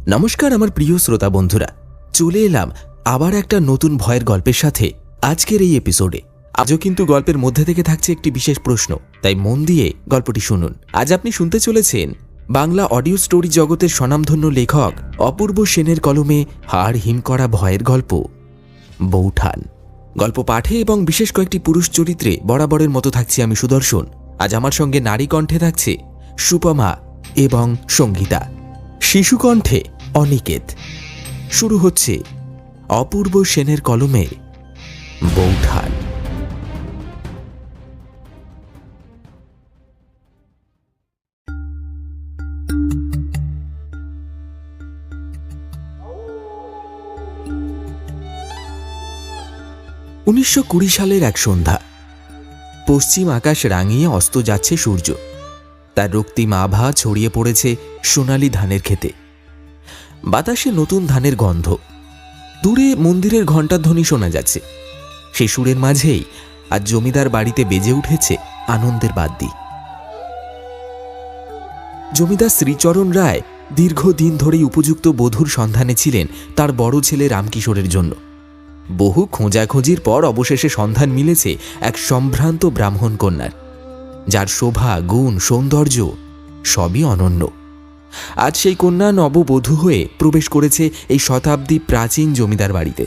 নমস্কার আমার প্রিয় শ্রোতা বন্ধুরা, চলে এলাম আবার একটা নতুন ভয়ের গল্পের সাথে আজকের এই এপিসোডে। আজও কিন্তু গল্পের মধ্যে থেকে থাকছে একটি বিশেষ প্রশ্ন, তাই মন দিয়ে গল্পটি শুনুন। আজ আপনি শুনতে চলেছেন বাংলা অডিও স্টোরি জগতের স্বনামধন্য লেখক অপূর্ব সেনের কলমে হাড় হিম করা ভয়ের গল্প বৌঠান। গল্প পাঠে এবং বিশেষ কয়েকটি পুরুষ চরিত্রে বরাবরের মতো থাকছি আমি সুদর্শন। আজ আমার সঙ্গে নারী কণ্ঠে থাকছে সুপমা এবং সঙ্গীতা, শিশু কণ্ঠে অনিকেত। শুরু হচ্ছে অপূর্ব সেনের কলমে বৌঠান। 1920 সালের এক সন্ধ্যা। পশ্চিম আকাশ রাঙিয়ে অস্ত যাচ্ছে সূর্য, তার রক্তিম আভা ছড়িয়ে পড়েছে সোনালি ধানের ক্ষেতে। বাতাসে নতুন ধানের গন্ধ। দূরে মন্দিরের ঘণ্টাধ্বনি শোনা যাচ্ছে। সেই সুরের মাঝেই আজ জমিদার বাড়িতে বেজে উঠেছে আনন্দের বাদ্যি। জমিদার শ্রীচরণ রায় দীর্ঘদিন ধরেই উপযুক্ত বধূর সন্ধানে ছিলেন তার বড় ছেলে রামকিশোরের জন্য। বহু খোঁজাখুঁজির পর অবশেষে সন্ধান মিলেছে এক সম্ভ্রান্ত ব্রাহ্মণ কন্যার, যার শোভা, গুণ, সৌন্দর্য সবই অনন্য। আজ সেই কন্যা নববধূ হয়ে প্রবেশ করেছে এই শতাব্দী প্রাচীন জমিদার বাড়িতে।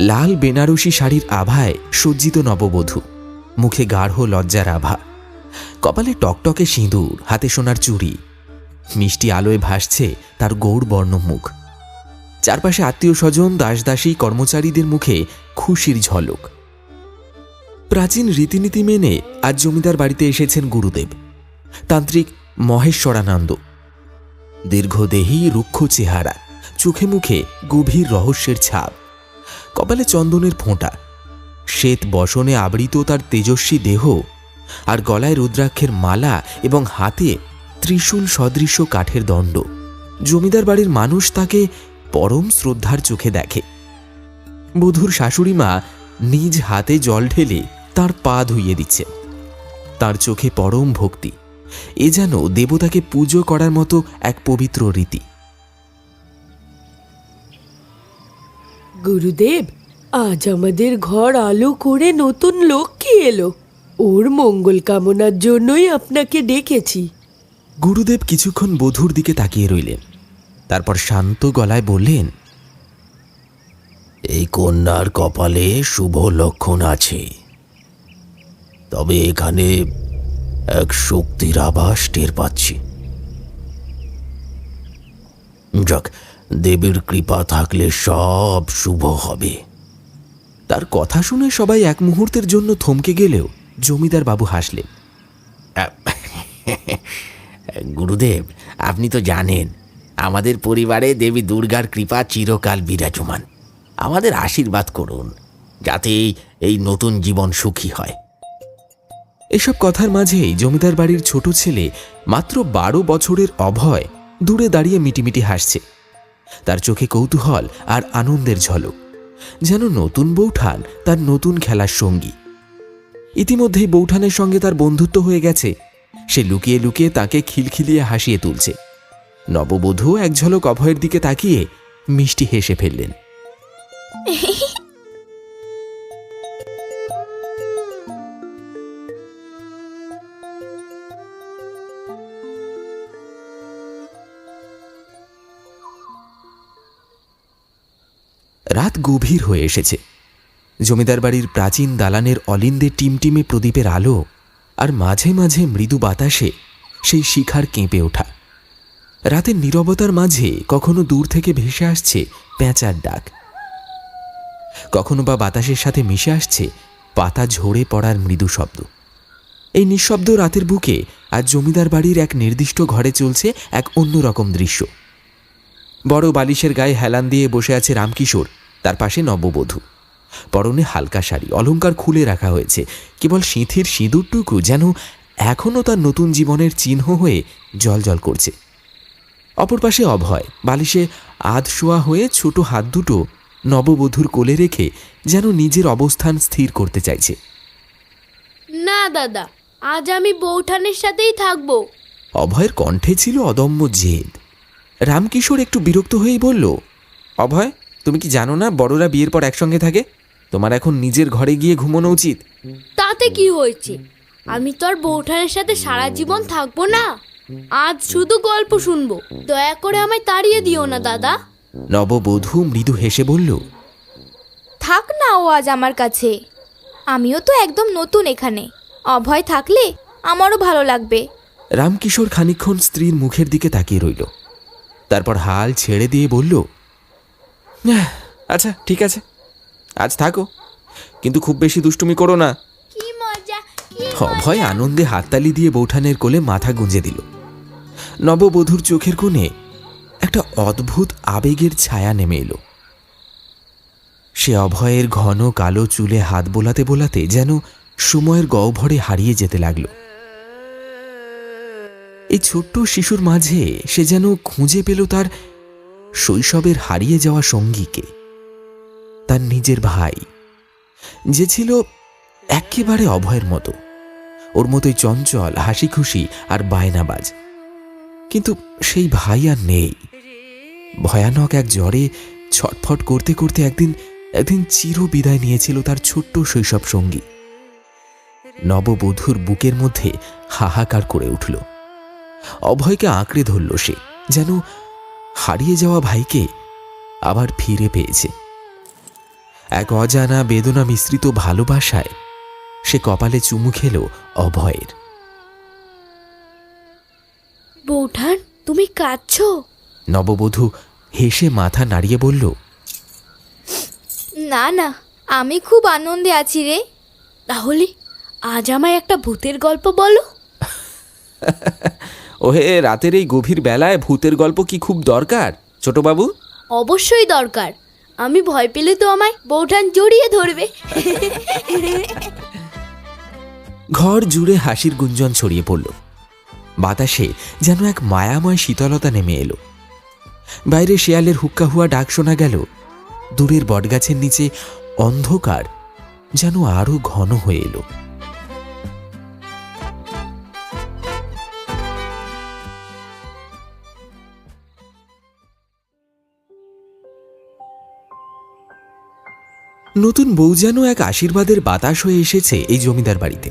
লাল বেনারসি শাড়ির আভায় সজ্জিত নববধূ, মুখে গাঢ় লজ্জার আভা, কপালে টকটকে সিঁদুর, হাতে সোনার চুড়ি। মিষ্টি আলোয় ভাসছে তার গৌরবর্ণ মুখ। চারপাশে আত্মীয় স্বজন, দাসদাসী, কর্মচারীদের মুখে খুশির ঝলক। প্রাচীন রীতিনীতি মেনে আজ জমিদার বাড়িতে এসেছেন গুরুদেব, তান্ত্রিক মহেশ্বরানন্দ। দীর্ঘদেহী, রুক্ষ চেহারা, চোখে মুখে গভীর রহস্যের ছাপ, কপালে চন্দনের ফোঁটা, শ্বেত বসনে আবৃত তার তেজস্বী দেহ, আর গলায় রুদ্রাক্ষের মালা এবং হাতে ত্রিশূল সদৃশ্য কাঠের দণ্ড। জমিদার বাড়ির মানুষ তাকে পরম শ্রদ্ধার চোখে দেখে। বধূর শাশুড়িমা নিজ হাতে জল ঢেলে তার পা ধুইয়ে দিচ্ছে। তার চোখে পরম ভক্তি। এ যেন দেবতাকে পুজো করার মতো এক পবিত্র রীতি। গুরুদেব, আজ আমাদের ঘর আলো করে নতুন লক্ষ্মী এলো। ওর মঙ্গল কামনার জন্যই আপনাকে ডেকেছি। গুরুদেব কিছুক্ষণ বধূর দিকে তাকিয়ে রইলেন, তারপর শান্ত গলায় বললেন, এই কন্যার কপালে শুভ লক্ষণ আছে, তবে এখানে এক শক্তির আভাস টের পাচ্ছি। যাক, দেবীর কৃপা থাকলে সব শুভ হবে। তার কথা শুনে সবাই এক মুহূর্তের জন্য থমকে গেলেও জমিদার বাবু হাসলেন। গুরুদেব, আপনি তো জানেন আমাদের পরিবারে দেবী দুর্গার কৃপা চিরকাল বিরাজমান। আমাদের আশীর্বাদ করুন যাতে এই নতুন জীবন সুখী হয়। এসব কথার মাঝেই জমিদার বাড়ির ছোট ছেলে, মাত্র 12 বছরের অভয়, দূরে দাঁড়িয়ে মিটিমিটি হাসছে। তার চোখে কৌতূহল আর আনন্দের ঝলক, যেন নতুন বৌঠান তার নতুন খেলার সঙ্গী। ইতিমধ্যেই বৌঠানের সঙ্গে তার বন্ধুত্ব হয়ে গেছে। সে লুকিয়ে লুকিয়ে তাকে খিলখিলিয়ে হাসিয়ে তুলছে। নববধূ এক ঝলক অভয়ের দিকে তাকিয়ে মিষ্টি হেসে ফেললেন। রাত গভীর হয়ে এসেছে। জমিদার বাড়ির প্রাচীন দালানের অলিন্দে টিমটিমে প্রদীপের আলো, আর মাঝে মাঝে মৃদু বাতাসে সেই শিখার কেঁপে ওঠা। রাতের নীরবতার মাঝে কখনো দূর থেকে ভেসে আসছে পেঁচার ডাক, কখনো বা বাতাসের সাথে মিশে আসছে পাতা ঝরে পড়ার মৃদু শব্দ। এই নিঃশব্দ রাতের বুকে আজ জমিদার বাড়ির এক নির্দিষ্ট ঘরে চলছে এক অন্যরকম দৃশ্য। বড় বালিশের গায়ে হেলান দিয়ে বসে আছে রামকিশোর, তার পাশে নববধূ। পরনে হালকা শাড়ি, অলংকার খুলে রাখা হয়েছে। কেবল সিঁথির সিঁদুরটুকু যেন এখনও তার নতুন জীবনের চিহ্ন হয়ে জ্বলজ্বল করছে। অপর পাশে অভয়, বালিশে আধশোয়া হয়ে ছোট হাত দুটো নববধূর কোলে রেখে যেন নিজের অবস্থান স্থির করতে চাইছে। না দাদা, আজ আমি বৌঠানের সাথেই থাকবো। অভয়ের কণ্ঠে ছিল অদম্য জেদ। রামকিশোর একটু বিরক্ত হয়েই বলল, অভয়, তুমি কি জানো না বড়রা বিয়ের পর একসঙ্গে থাকে? তোমার এখন নিজের ঘরে গিয়ে ঘুমানো উচিত। তাতে কি হয়েছে? আমি তো আর বৌঠানের সাথে সারা জীবন থাকবো না। আজ শুধু গল্প শুনবো। দয়া করে আমায় তাড়িয়ে দিও না দাদা। নববধূ মৃদু হেসে বলল, থাক না ও আজ আমার কাছে। আমিও তো একদম নতুন এখানে। অভয় থাকলে আমারও ভালো লাগবে। রামকিশোর খানিকক্ষণ স্ত্রীর মুখের দিকে তাকিয়ে রইল, তারপর হাল ছেড়ে দিয়ে বলল, আচ্ছা ঠিক আছে, আজ থাকো, কিন্তু খুব বেশি দুষ্টুমি করো না। কি মজা! অভয় আনন্দে হাততালি দিয়ে বৌঠানের কোলে মাথা গুঁজে দিল। নববধূর চোখের কোণে একটা অদ্ভুত আবেগের ছায়া নেমে এলো। সে অভয়ের ঘন কালো চুলে হাত বোলাতে বোলাতে যেন সময়ের গহ্বরে হারিয়ে যেতে লাগলো। এই ছোট্ট শিশুর মাঝে সে যেন খুঁজে পেল তার শৈশবের হারিয়ে যাওয়া সঙ্গীকে, তার নিজের ভাই, যে ছিল একেবারে অভয়ের মতো, ওর মতোই চঞ্চল, হাসি খুশি আর বায়নাবাজ। কিন্তু সেই ভাই আর নেই। ভয়ানক এক জ্বরে ছটফট করতে করতে একদিন চির বিদায় নিয়েছিল তার ছোট্ট শৈশব সঙ্গী। নববধূর বুকের মধ্যে হাহাকার করে উঠল। অভয়কে আঁকড়ে ধরল সে, যেন হারিয়ে যাওয়া ভাইকে আবার ফিরে পেয়েছে। এক অজানা বেদনা মিশ্রিত ভালোবাসায় সে কপালে চুমু খেল অভয়ের। বৌঠান, তুমি কাঁদছো? নববধূ হেসে মাথা নাড়িয়ে বলল, না না, আমি খুব আনন্দে আছি রে। তাহলে আজ আমায় একটা ভূতের গল্প বলো। ওহে, রাতের এই গভীর বেলায় ভূতের গল্প কি খুব দরকার ছোটবাবু? অবশ্যই দরকার। আমি ভয় পেলে তো আমায় বৌঠান জড়িয়ে ধরবে। ঘর জুড়ে হাসির গুঞ্জন ছড়িয়ে পড়ল। বাতাসে যেন এক মায়াময় শীতলতা নেমে এলো। বাইরে শেয়ালের হুক্কা হুয়া ডাক শোনা গেল। দূরের বটগাছের নিচে অন্ধকার যেন আরো ঘন হয়ে এলো। নতুন বউ যেন এক আশীর্বাদের বাতাস হয়ে এসেছে এই জমিদার বাড়িতে।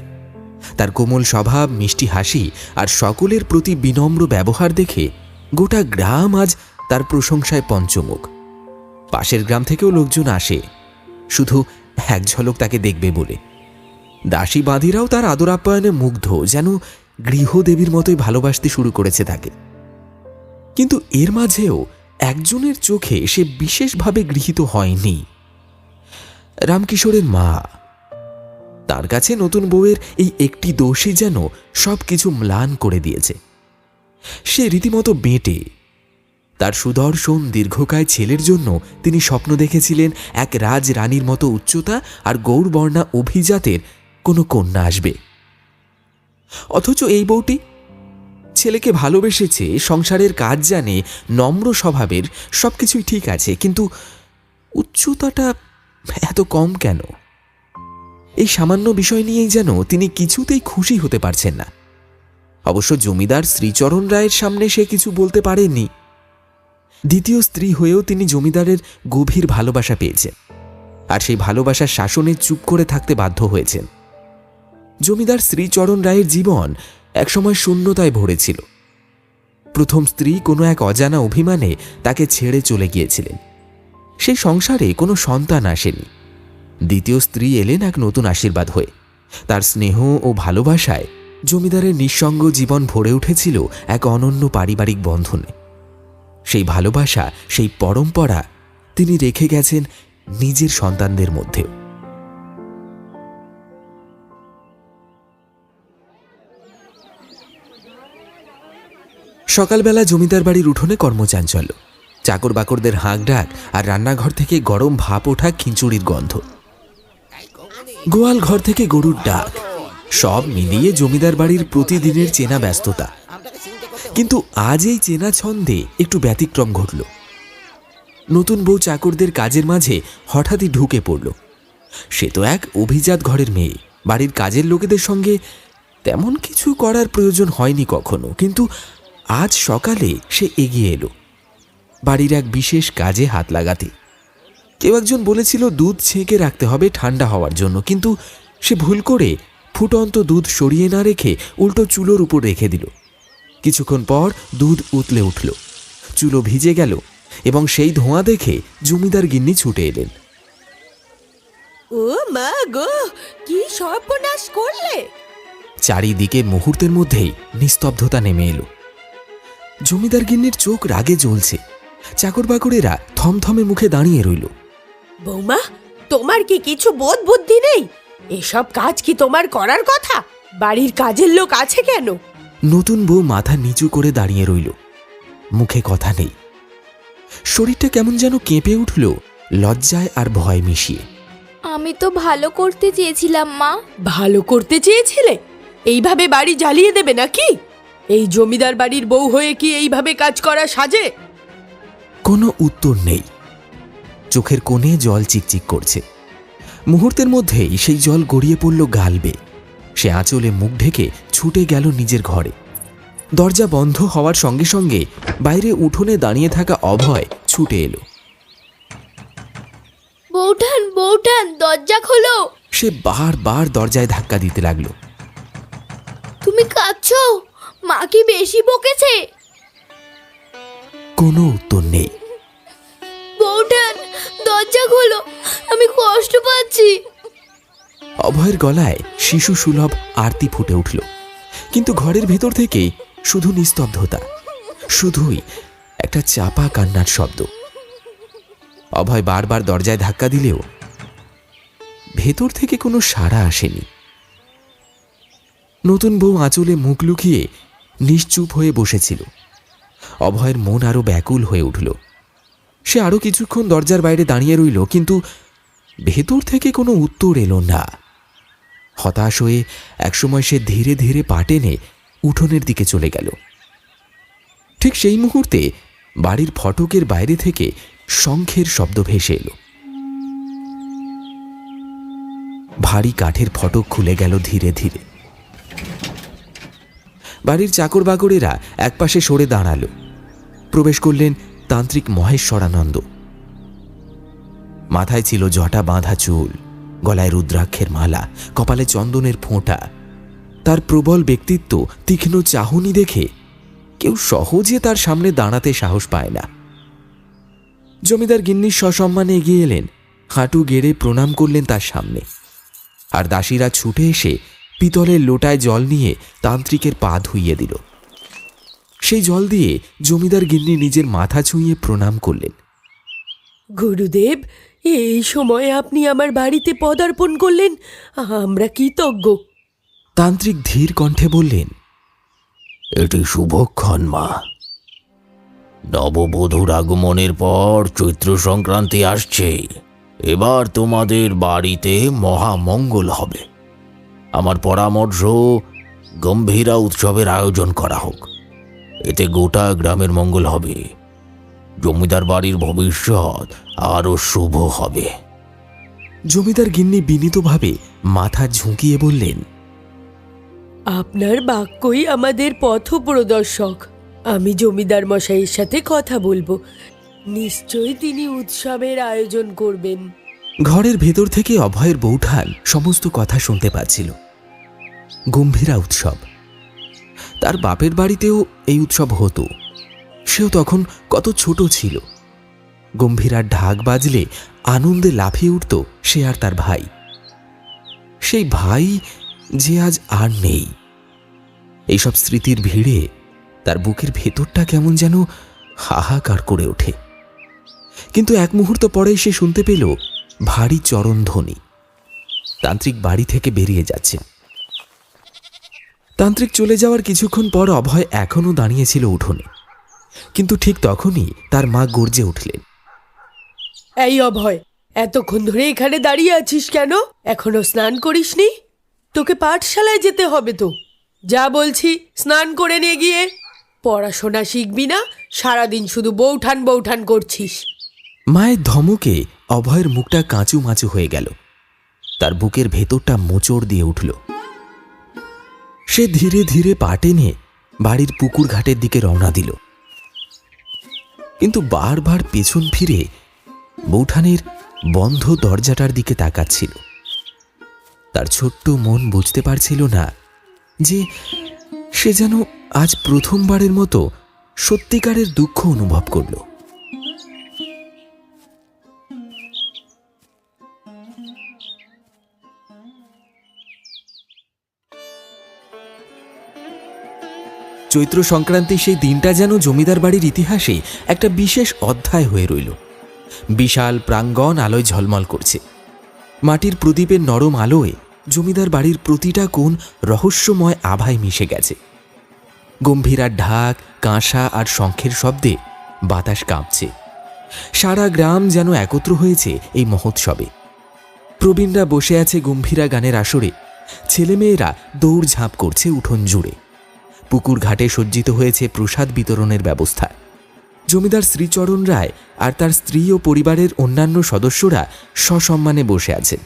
তার কোমল স্বভাব, মিষ্টি হাসি আর সকলের প্রতি বিনম্র ব্যবহার দেখে গোটা গ্রাম আজ তার প্রশংসায় পঞ্চমুখ। পাশের গ্রাম থেকেও লোকজন আসে শুধু এক ঝলক তাকে দেখবে বলে। দাসী বাঁধিরাও তার আদর আপ্যায়নে মুগ্ধ, যেন গৃহদেবীর মতোই ভালোবাসতে শুরু করেছে তাকে। কিন্তু এর মাঝেও একজনের চোখে সে বিশেষভাবে গৃহীত হয়নি, রামকিশোরের মা। তার কাছে নতুন বউয়ের এই একটি দোষই যেন সবকিছু ম্লান করে দিয়েছে। সে রীতিমতো বেঁটে। তার সুদর্শন দীর্ঘকায় ছেলের জন্য তিনি স্বপ্ন দেখেছিলেন এক রাজরানীর মতো উচ্চতা আর গৌরবর্ণা অভিজাতের কোনো কন্যা আসবে। অথচ এই বউটি ছেলেকে ভালোবেসেছে, সংসারের কাজ জানে, নম্র স্বভাবের, সবকিছুই ঠিক আছে, কিন্তু উচ্চতাটা এত কম কেন? এই সামান্য বিষয় নিয়েই যেন তিনি কিছুতেই খুশি হতে পারছেন না। অবশ্য জমিদার শ্রীচরণ রায়ের সামনে সে কিছু বলতে পারেননি। দ্বিতীয় স্ত্রী হয়েও তিনি জমিদারের গভীর ভালোবাসা পেয়েছেন, আর সেই ভালোবাসার শাসনে চুপ করে থাকতে বাধ্য হয়েছেন। জমিদার শ্রীচরণ রায়ের জীবন একসময় শূন্যতায় ভরেছিল। প্রথম স্ত্রী কোনো এক অজানা অভিমানে তাকে ছেড়ে চলে গিয়েছিলেন। সেই সংসারে কোনো সন্তান আসেনি। দ্বিতীয় স্ত্রী এলেন এক নতুন আশীর্বাদ হয়ে। তার স্নেহ ও ভালোবাসায় জমিদারের নিঃসঙ্গ জীবন ভরে উঠেছিল এক অনন্য পারিবারিক বন্ধনে। সেই ভালোবাসা, সেই পরম্পরা তিনি রেখে গেছেন নিজের সন্তানদের মধ্যেও। সকালবেলা জমিদার বাড়ির উঠোনে কর্মচাঞ্চল্য, চাকর বাকরদের হাঁক ডাক আর রান্নাঘর থেকে গরম ভাপ ওঠা খিচুড়ির গন্ধ। গোয়াল ঘর থেকে গরুর ডাক, সব মিলিয়ে জমিদার বাড়ির প্রতিদিনের চেনা ব্যস্ততা। কিন্তু আজ এই চেনা ছন্দে একটু ব্যতিক্রম ঘটল। নতুন বউ চাকরদের কাজের মাঝে হঠাৎই ঢুকে পড়ল। সে তো এক অভিজাত ঘরের মেয়ে, বাড়ির কাজের লোকেদের সঙ্গে তেমন কিছু করার প্রয়োজন হয়নি কখনো, কিন্তু আজ সকালে সে এগিয়ে এলো। বাড়ির এক বিশেষ কাজে হাত লাগাতে। কেউ একজন বলেছিল দুধ ছেঁকে রাখতে হবে ঠান্ডা হওয়ার জন্য, কিন্তু সে ভুল করে ফুটন্ত দুধ সরিয়ে না রেখে উল্টো চুলোর উপর রেখে দিল। কিছুক্ষণ পর দুধ উতলে উঠল, চুলো ভিজে গেল এবং সেই ধোঁয়া দেখে জমিদার গিন্নি ছুটে এলেন। ও মা গো, কি সর্বনাশ করলে! চারিদিকে মুহূর্তের মধ্যেই নিস্তব্ধতা নেমে এলো। জমিদার গিন্নির চোখ রাগে জ্বলছে। চাকর বাকরেরা থমথমে মুখে দাঁড়িয়ে রইল। বৌমা, তোমার কি কিছু বোধ বুদ্ধি নেই? এসব কাজ কি তোমার করার কথা? বাড়ির কাজের লোক আছে কেন? নতুন বউ মাথা নিচু করে দাঁড়িয়ে রইল, মুখে কথা নেই। শরীরটা কেমন যেন কেঁপে উঠল লজ্জায় আর ভয় মিশিয়ে। আমি তো ভালো করতে চেয়েছিলাম মা। ভালো করতে চেয়েছিলে? এইভাবে বাড়ি জ্বালিয়ে দেবে নাকি? এই জমিদার বাড়ির বউ হয়ে কি এইভাবে কাজ করা সাজে? কোনো উত্তর নেই। চোখের কোণে জল চিকচিক করছে। মুহূর্তের মধ্যেই সেই জল গড়িয়ে পড়ল গাল বেয়ে। সে আঁচলে মুখ ঢেকে ছুটে গেল নিজের ঘরে। দরজা বন্ধ হওয়ার সঙ্গে সঙ্গে বাইরে উঠোনে দাঁড়িয়ে থাকা অভয় ছুটে এলো। বৌঠান বৌঠান, দরজা খোলো। সে বারবার দরজায় ধাক্কা দিতে লাগলো। তুমি কাঁদছো? মা কি বেশি বকেছে? কোনো উত্তর নেই। বৌঠান, দরজা খোলো, আমি কষ্ট পাচ্ছি। অভয়ের গলায় শিশু সুলভ আরতি ফুটে উঠল, কিন্তু ঘরের ভেতর থেকে শুধু নিস্তব্ধতা, শুধুই একটা চাপা কান্নার শব্দ। অভয় বারবার দরজায় ধাক্কা দিলেও ভেতর থেকে কোনো সাড়া আসেনি। নতুন বউ আঁচলে মুখ লুকিয়ে নিশ্চুপ হয়ে বসেছিল। অভয়ের মন আরো ব্যাকুল হয়ে উঠল। সে আরো কিছুক্ষণ দরজার বাইরে দাঁড়িয়ে রইল, কিন্তু ভেতর থেকে কোনো উত্তর এলো না। হতাশ হয়ে একসময় সে ধীরে ধীরে পা টেনে উঠোনের দিকে চলে গেল। ঠিক সেই মুহূর্তে বাড়ির ফটকের বাইরে থেকে শঙ্খের শব্দ ভেসে এলো। ভারী কাঠের ফটক খুলে গেল ধীরে ধীরে। বাড়ির চাকর বাকরেরা একপাশে সরে দাঁড়ালো। প্রবেশ করলেন তান্ত্রিক মহেশ্বরানন্দ। মাথায় ছিল জটা বাঁধা চুল, গলায় রুদ্রাক্ষের মালা, কপালে চন্দনের ফোঁটা। তার প্রবল ব্যক্তিত্ব, তীক্ষ্ণ চাহনি দেখে কেউ সহজে তার সামনে দাঁড়াতে সাহস পায় না। জমিদার গিন্নি সসম্মানে এগিয়ে এলেন, হাঁটু গেড়ে প্রণাম করলেন তার সামনে। আর দাসীরা ছুটে এসে পিতলের লোটায় জল নিয়ে তান্ত্রিকের পা ধুইয়ে দিল। সেই জল দিয়ে জমিদার গিন্নি নিজের মাথা ছুঁয়ে প্রণাম করলেন। গুরুদেব, এই সময় আপনি আমার বাড়িতে পদার্পণ করলেন, আমরা কৃতজ্ঞ। তান্ত্রিক ধীর কণ্ঠে বললেন, এটি শুভক্ষণ মা। নববধূর আগমনের পর চৈত্র সংক্রান্তি আসছে। এবার তোমাদের বাড়িতে মহামঙ্গল হবে। আমার পরামর্শ, গম্ভীরা উৎসবের আয়োজন করা হোক। এতে গোটা গ্রামের মঙ্গল হবে। জমিদার বাড়ির ভবিষ্যৎ আরো শুভ হবে। জমিদার গিন্নি বিনীতভাবে মাথা ঝুঁকিয়ে বললেন, আপনার বাক্যই আমাদের পথ প্রদর্শক। আমি জমিদার মশাইয়ের সাথে কথা বলবো, নিশ্চয়ই তিনি উৎসবের আয়োজন করবেন। ঘরের ভেতর থেকে অভয়ের বৌঠান সমস্ত কথা শুনতে পাচ্ছিল। গম্ভীরা উৎসব। তার বাপের বাড়িতেও এই উৎসব হতো। সেও তখন কত ছোট ছিল। গম্ভীরার ঢাক বাজলে আনন্দে লাফিয়ে উঠত সে আর তার ভাই। সেই ভাই যে আজ আর নেই। এইসব স্মৃতির ভিড়ে তার বুকের ভেতরটা কেমন যেন হাহাকার করে ওঠে। কিন্তু এক মুহূর্ত পরেই সে শুনতে পেল ভারী চরণধ্বনি। তান্ত্রিক বাড়ি থেকে বেরিয়ে যাচ্ছে। তান্ত্রিক চলে যাওয়ার কিছুক্ষণ পর অভয় এখনো দাঁড়িয়েছিল উঠোনে, কিন্তু ঠিক তখনই তার মা গর্জে উঠলেন, এই অভয়, এতক্ষণ ধরে এখানে দাঁড়িয়ে আছিস কেন? এখনো স্নান করিসনি? তোকে পাঠশালায় যেতে হবে তো। যা বলছি, স্নান করে নিয়ে গিয়ে। পড়াশোনা শিখবি না, সারাদিন শুধু বৌঠান বৌঠান করছিস। মায়ের ধমকে অভয়ের মুখটা কাঁচু মাচু হয়ে গেল। তার বুকের ভেতরটা মোচড় দিয়ে উঠল। সে ধীরে ধীরে পা টেনে বাড়ির পুকুর ঘাটের দিকে রওনা দিল। কিন্তু বারবার পেছন ফিরে বৌঠানের বন্ধ দরজাটার দিকে তাকাচ্ছিল। তার ছোট্ট মন বুঝতে পারছিল না যে সে যেন আজ প্রথমবারের মতো সত্যিকারের দুঃখ অনুভব করল। চৈত্র সংক্রান্তি সেই দিনটা যেন জমিদার বাড়ির ইতিহাসে একটা বিশেষ অধ্যায় হয়ে রইল। বিশাল প্রাঙ্গণ আলোয় ঝলমল করছে। মাটির প্রদীপের নরম আলোয় জমিদার বাড়ির প্রতিটা কোণ রহস্যময় আভায় মিশে গেছে। গম্ভীরার ঢাক, কাঁসা আর শঙ্খের শব্দে বাতাস কাঁপছে। সারা গ্রাম যেন একত্র হয়েছে এই মহোৎসবে। প্রবীণরা বসে আছে গম্ভীরা গানের আসরে, ছেলেমেয়েরা দৌড়ঝাঁপ করছে উঠোন জুড়ে। পুকুর ঘাটে সজ্জিত হয়েছে প্রসাদ বিতরণের ব্যবস্থা। জমিদার শ্রীচরণ রায় আর তার স্ত্রী ও পরিবারের অন্যান্য সদস্যরা সসম্মানে বসে আছেন।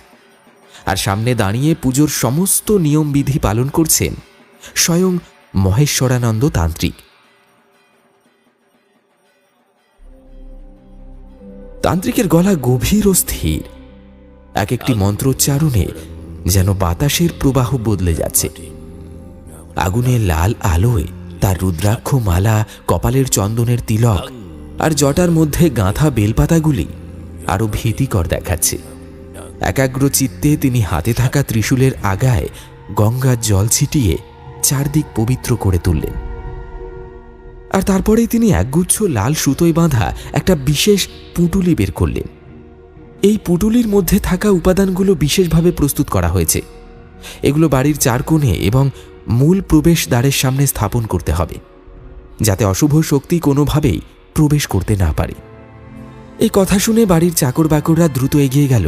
আর সামনে দাঁড়িয়ে পুজোর সমস্ত নিয়মবিধি পালন করছেন স্বয়ং মহেশ্বরানন্দ তান্ত্রিক। তান্ত্রিকের গলা গভীর ও স্থির। এক একটি মন্ত্রোচ্চারণে যেন বাতাসের প্রবাহ বদলে যাচ্ছে। আগুনের লাল আলোয় তার রুদ্রাক্ষ মালা, কপালের চন্দনের তিলক আর জটার মধ্যে গাঁথা বেলপাতাগুলি আরো ভীতিকর দেখাচ্ছে। একাগ্র চিত্তে তিনি হাতে থাকা ত্রিশূলের আগায় গঙ্গার জল ছিটিয়ে চারদিক পবিত্র করে তুললেন। আর তারপরেই তিনি একগুচ্ছ লাল সুতোয় বাঁধা একটা বিশেষ পুঁটুলি বের করলেন। এই পুঁটুলির মধ্যে থাকা উপাদানগুলো বিশেষভাবে প্রস্তুত করা হয়েছে। এগুলো বাড়ির চার কোণে এবং মূল প্রবেশ দ্বারের সামনে স্থাপন করতে হবে, যাতে অশুভ শক্তি কোনোভাবেই প্রবেশ করতে না পারে। এই কথা শুনে বাড়ির চাকর বাকররা দ্রুত এগিয়ে গেল।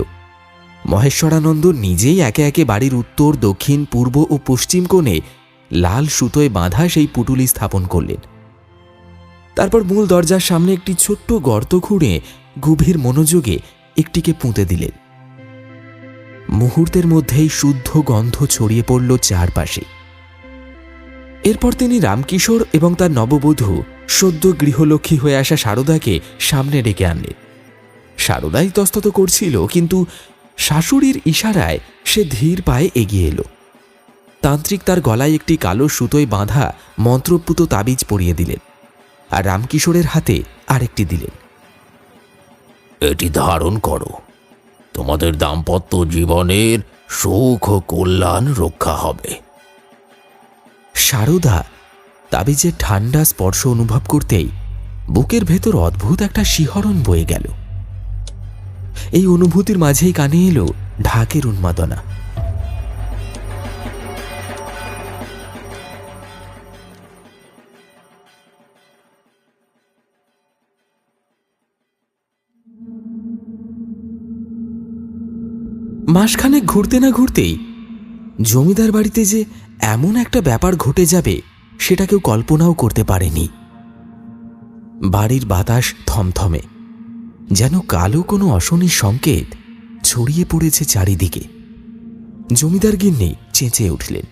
মহেশ্বরানন্দ নিজেই একে একে বাড়ির উত্তর, দক্ষিণ, পূর্ব ও পশ্চিম কোণে লাল সুতোয় বাঁধা সেই পুঁটুলি স্থাপন করলেন। তারপর মূল দরজার সামনে একটি ছোট্ট গর্ত খুঁড়ে গভীর মনোযোগে একটিকে পুঁতে দিলেন। মুহূর্তের মধ্যেই শুদ্ধ গন্ধ ছড়িয়ে পড়ল চারপাশে। এরপর তিনি রামকিশোর এবং তার নববধূ সদ্য গৃহলক্ষ্মী হয়ে আসা শারদাকে সামনে ডেকে আনলেন। শারদা ইতস্তত করছিল, কিন্তু শাশুড়ির ইশারায় সে ধীর পায়ে এগিয়ে এলো। তান্ত্রিক তার গলায় একটি কালো সুতোয় বাঁধা মন্ত্রপুত তাবিজ পরিয়ে দিলেন, আর রামকিশোরের হাতে আরেকটি দিলেন। এটি ধারণ করো, তোমাদের দাম্পত্য জীবনের সুখ ও কল্যাণ রক্ষা হবে। শারদা তাবিজের ঠান্ডা স্পর্শ অনুভব করতেই বুকের ভেতর অদ্ভুত একটা শিহরণ বয়ে গেল। এই অনুভূতির মাঝেই কানে এলো ঢাকের উন্মাদনা। মাসখানেক ঘুরতে না ঘুরতেই জমিদার বাড়িতে যে এমন একটা ব্যাপার ঘটে যাবে সেটা কেউ কল্পনাও করতে পারেনি। বাড়ির বাতাস থমথমে, যেন কালো কোনো অশনির সংকেত ছড়িয়ে পড়েছে চারিদিকে। জমিদার গিন্নি চেঁচিয়ে উঠলেন,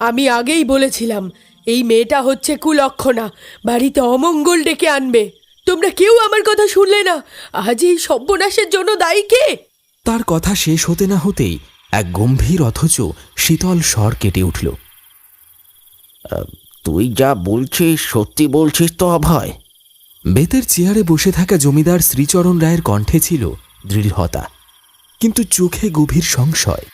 আমি আগেই বলেছিলাম এই মেয়েটা হচ্ছে কুলক্ষণা, বাড়িতে অমঙ্গল ডেকে আনবে। তোমরা কেউ আমার কথা শুনলে না। আজ এই সর্বনাশের জন্য দায়ী কে? তার কথা শেষ হতে না হতেই এক গম্ভীর অথচ শীতল স্বর কেটে উঠল। তুই যা বলছিস সত্যি বলছিস তো অভয়? বেতের চেয়ারে বসে থাকা জমিদার শ্রীচরণ রায়ের কণ্ঠে ছিল দৃঢ়তা, কিন্তু চোখে গভীর সংশয়।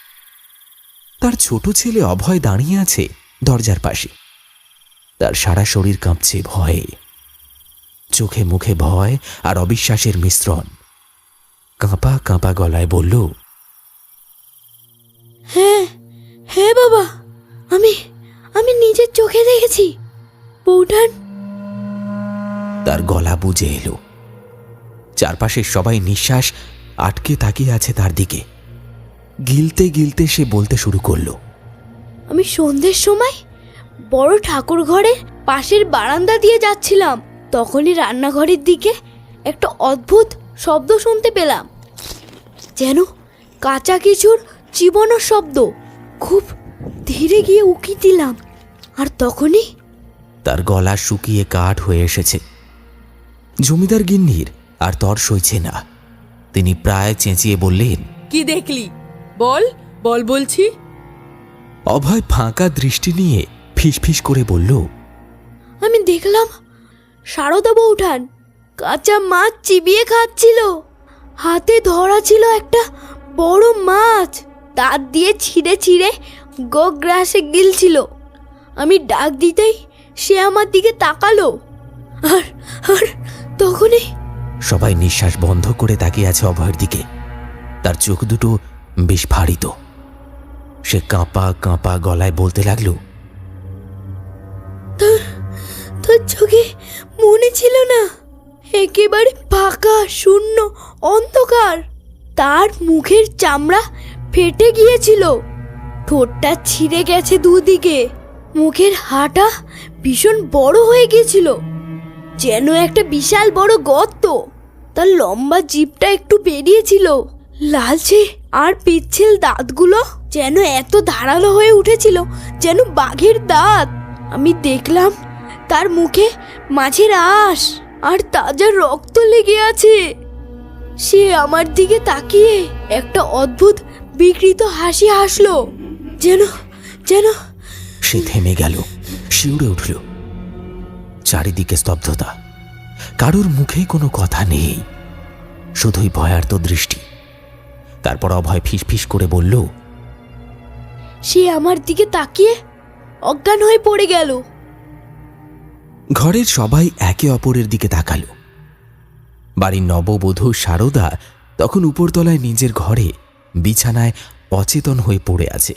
তার ছোট ছেলে অভয় দাঁড়িয়ে আছে দরজার পাশে। তার সারা শরীর কাঁপছে ভয়ে, চোখে মুখে ভয় আর অবিশ্বাসের মিশ্রণ। কাঁপা কাঁপা গলায় বলল, হ্যাঁ হ্যাঁ বাবা, আমি নিজের চোখে দেখেছি। বৌঠান। তার গলা বুঝে এলো। চারপাশের সবাই নিঃশ্বাস আটকে তাকিয়ে আছে তার দিকে। গিলতে গিলতে সে বলতে শুরু করলো, আমি সন্ধ্যের সময় বড় ঠাকুর ঘরের পাশের বারান্দা দিয়ে যাচ্ছিলাম। তখনই রান্নাঘরের দিকে একটা অদ্ভুত শব্দ শুনতে পেলাম, যেন কাঁচা কিছুর চিবানোর শব্দ। খুব ধীরে গিয়ে উকি দিলাম, আর তখনই তার গলা শুকিয়ে কাঠ হয়ে এসেছে। জমিদার গিন্নির আর তর সইছে না। তিনি প্রায় চেঁচিয়ে বললেন, কি দেখলি? বল বল বলছি। অভয় ফাঁকা দৃষ্টি নিয়ে ফিসফিস করে বলল, আমি দেখলাম সারদা বউঠান কাঁচা মাছ চিবিয়ে খাচ্ছিল। হাতে ধরা ছিল একটা বড় মাছ, দাঁত দিয়ে ছিঁড়ে ছিঁড়ে গোগ্রাসে গিলছিল। আমি ডাক দিতেই সে আমার দিকে তাকালো, আর আর তখনই সবাই নিঃশ্বাস বন্ধ করে তাকিয়ে আছে অভয়ের দিকে। তার চোখ দুটো বেশ ভারিত। সে কাঁপা কাঁপা গলায় বলতে লাগলো, তোর চোখে মনে ছিল না? একেবারে ফাঁকা, শূন্য, অন্ধকার। তার মুখের চামড়া ফেটে গিয়েছিল, ঠোঁটটা ছিঁড়ে গেছে দুদিকে, মুখের হাঁটা ভীষণ বড় হয়ে গিয়েছিল, যেন একটা বিশাল বড় গর্ত। তার লম্বা জিভটা একটু বেরিয়েছিল, লালচে আর পিচ্ছিল দাঁতগুলো যেন এত ধারালো হয়ে উঠেছিল, যেন বাঘের দাঁত। আমি দেখলাম তার মুখে মাছের আঁশ আর তাজা রক্ত লেগে আছে। সে আমার দিকে তাকিয়ে একটা অদ্ভুত বিকৃত হাসি হাসলো, যেন যেন সে থেমে গেল, শিউরে উঠল। চারিদিকে স্তব্ধতা, কারোর মুখে কোনো কথা নেই, শুধুই ভয়ার্ত দৃষ্টি। তারপর অভয় ফিসফিস করে বলল, সে আমার দিকে তাকিয়ে অজ্ঞান হয়ে পড়ে গেল। ঘরের সবাই একে অপরের দিকে তাকালো। বাড়ির নববধূ সারদা তখন উপরতলায় নিজের ঘরে বিছানায় অচেতন হয়ে পড়ে আছে।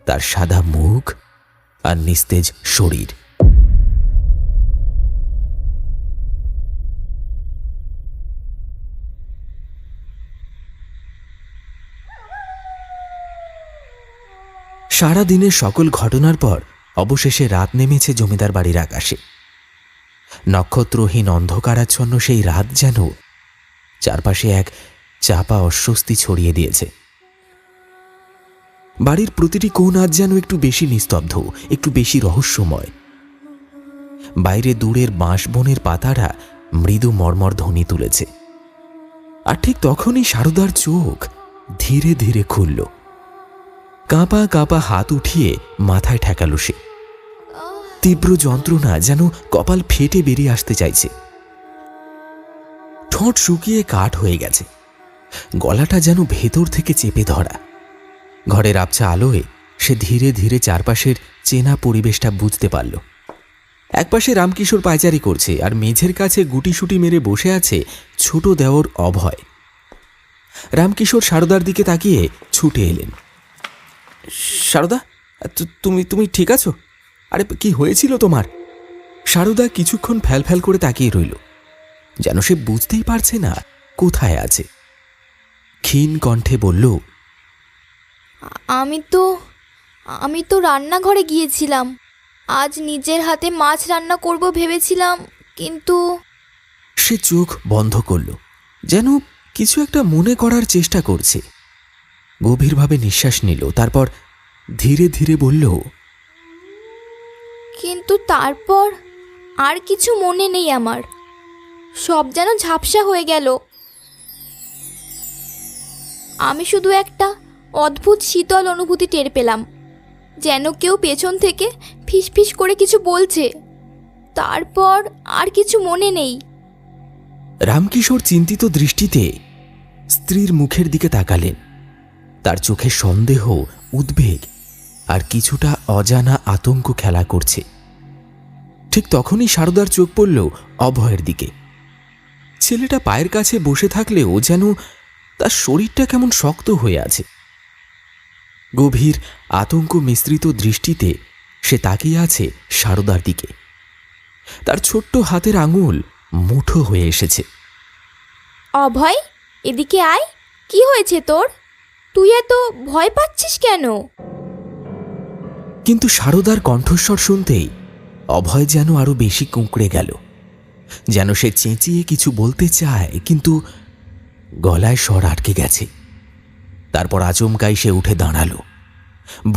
তার সাদা মুখ আর নিস্তেজ শরীর। সারা দিনের সকল ঘটনার পর অবশেষে রাত নেমেছে জমিদার বাড়ির আকাশে। নক্ষত্রহীন অন্ধকারাচ্ছন্ন সেই রাত যেন চারপাশে এক চাপা অস্বস্তি ছড়িয়ে দিয়েছে। বাড়ির প্রতিটি কোণ আজ যেন একটু বেশি নিস্তব্ধ, একটু বেশি রহস্যময়। বাইরে দূরের বাঁশবনের পাতারা মৃদু মর্মর ধ্বনি তুলেছে। আর ঠিক তখনই সারদার চোখ ধীরে ধীরে খুলল। কাঁপা কাঁপা হাত উঠিয়ে মাথায় ঠেকালো সে। তীব্র যন্ত্রণা যেন কপাল ফেটে বেরিয়ে আসতে চাইছে। ঠোঁট শুকিয়ে কাঠ হয়ে গেছে, গলাটা যেন ভেতর থেকে চেপে ধরা। ঘরের আবছা আলোয় সে ধীরে ধীরে চারপাশের চেনা পরিবেশটা বুঝতে পারল। একপাশে রামকিশোর পায়চারি করছে, আর মেঝের কাছে গুটিসুটি মেরে বসে আছে ছোট দেওর অভয়। রামকিশোর সারদার দিকে তাকিয়ে ছুটে এলেন। সারদা, তুমি ঠিক আছো? আরে কি হয়েছিল তোমার? সারদা কিছুক্ষণ ফ্যাল করে তাকিয়ে রইল, যেন সে বুঝতেই পারছে না কোথায় আছে। ক্ষীণ কণ্ঠে বলল, আমি তো রান্নাঘরে গিয়েছিলাম। আজ নিজের হাতে মাছ রান্না করব ভেবেছিলাম, কিন্তু সে চোখ বন্ধ করল, যেন কিছু একটা মনে করার চেষ্টা করছে। গভীরভাবে নিঃশ্বাস নিল, তারপর ধীরে ধীরে বলল, কিন্তু তারপর আর কিছু মনে নেই আমার। সব যেন ঝাপসা হয়ে গেল। আমি শুধু একটা অদ্ভুত শীতল অনুভূতি টের পেলাম, যেন কেউ পেছন থেকে ফিসফিস করে কিছু বলছে। তারপর আর কিছু মনে নেই। রামকিশোর চিন্তিত দৃষ্টিতে স্ত্রীর মুখের দিকে তাকালেন। তার চোখে সন্দেহ, উদ্বেগ আর কিছুটা অজানা আতঙ্ক খেলা করছে। ঠিক তখনই সারদার চোখ পড়ল অভয়ের দিকে। ছেলেটা পায়ের কাছে বসে থাকলেও যেন তার শরীরটা কেমন শক্ত হয়ে আছে। গভীর আতঙ্ক মিশ্রিত দৃষ্টিতে সে তাকিয়ে আছে সারদার দিকে। তার ছোট্ট হাতের আঙুল মুঠো হয়ে এসেছে। অভয়, এদিকে আয়। কি হয়েছে তোর? তুই এত ভয় পাচ্ছিস কেন? কিন্তু সারদার কণ্ঠস্বর শুনতেই অভয় যেন আরো বেশি কুঁকড়ে গেল, যেন সে চেঁচিয়ে কিছু বলতে চায়, কিন্তু গলায় স্বর আটকে গেছে। তারপর আচমকাই সে উঠে দাঁড়ালো,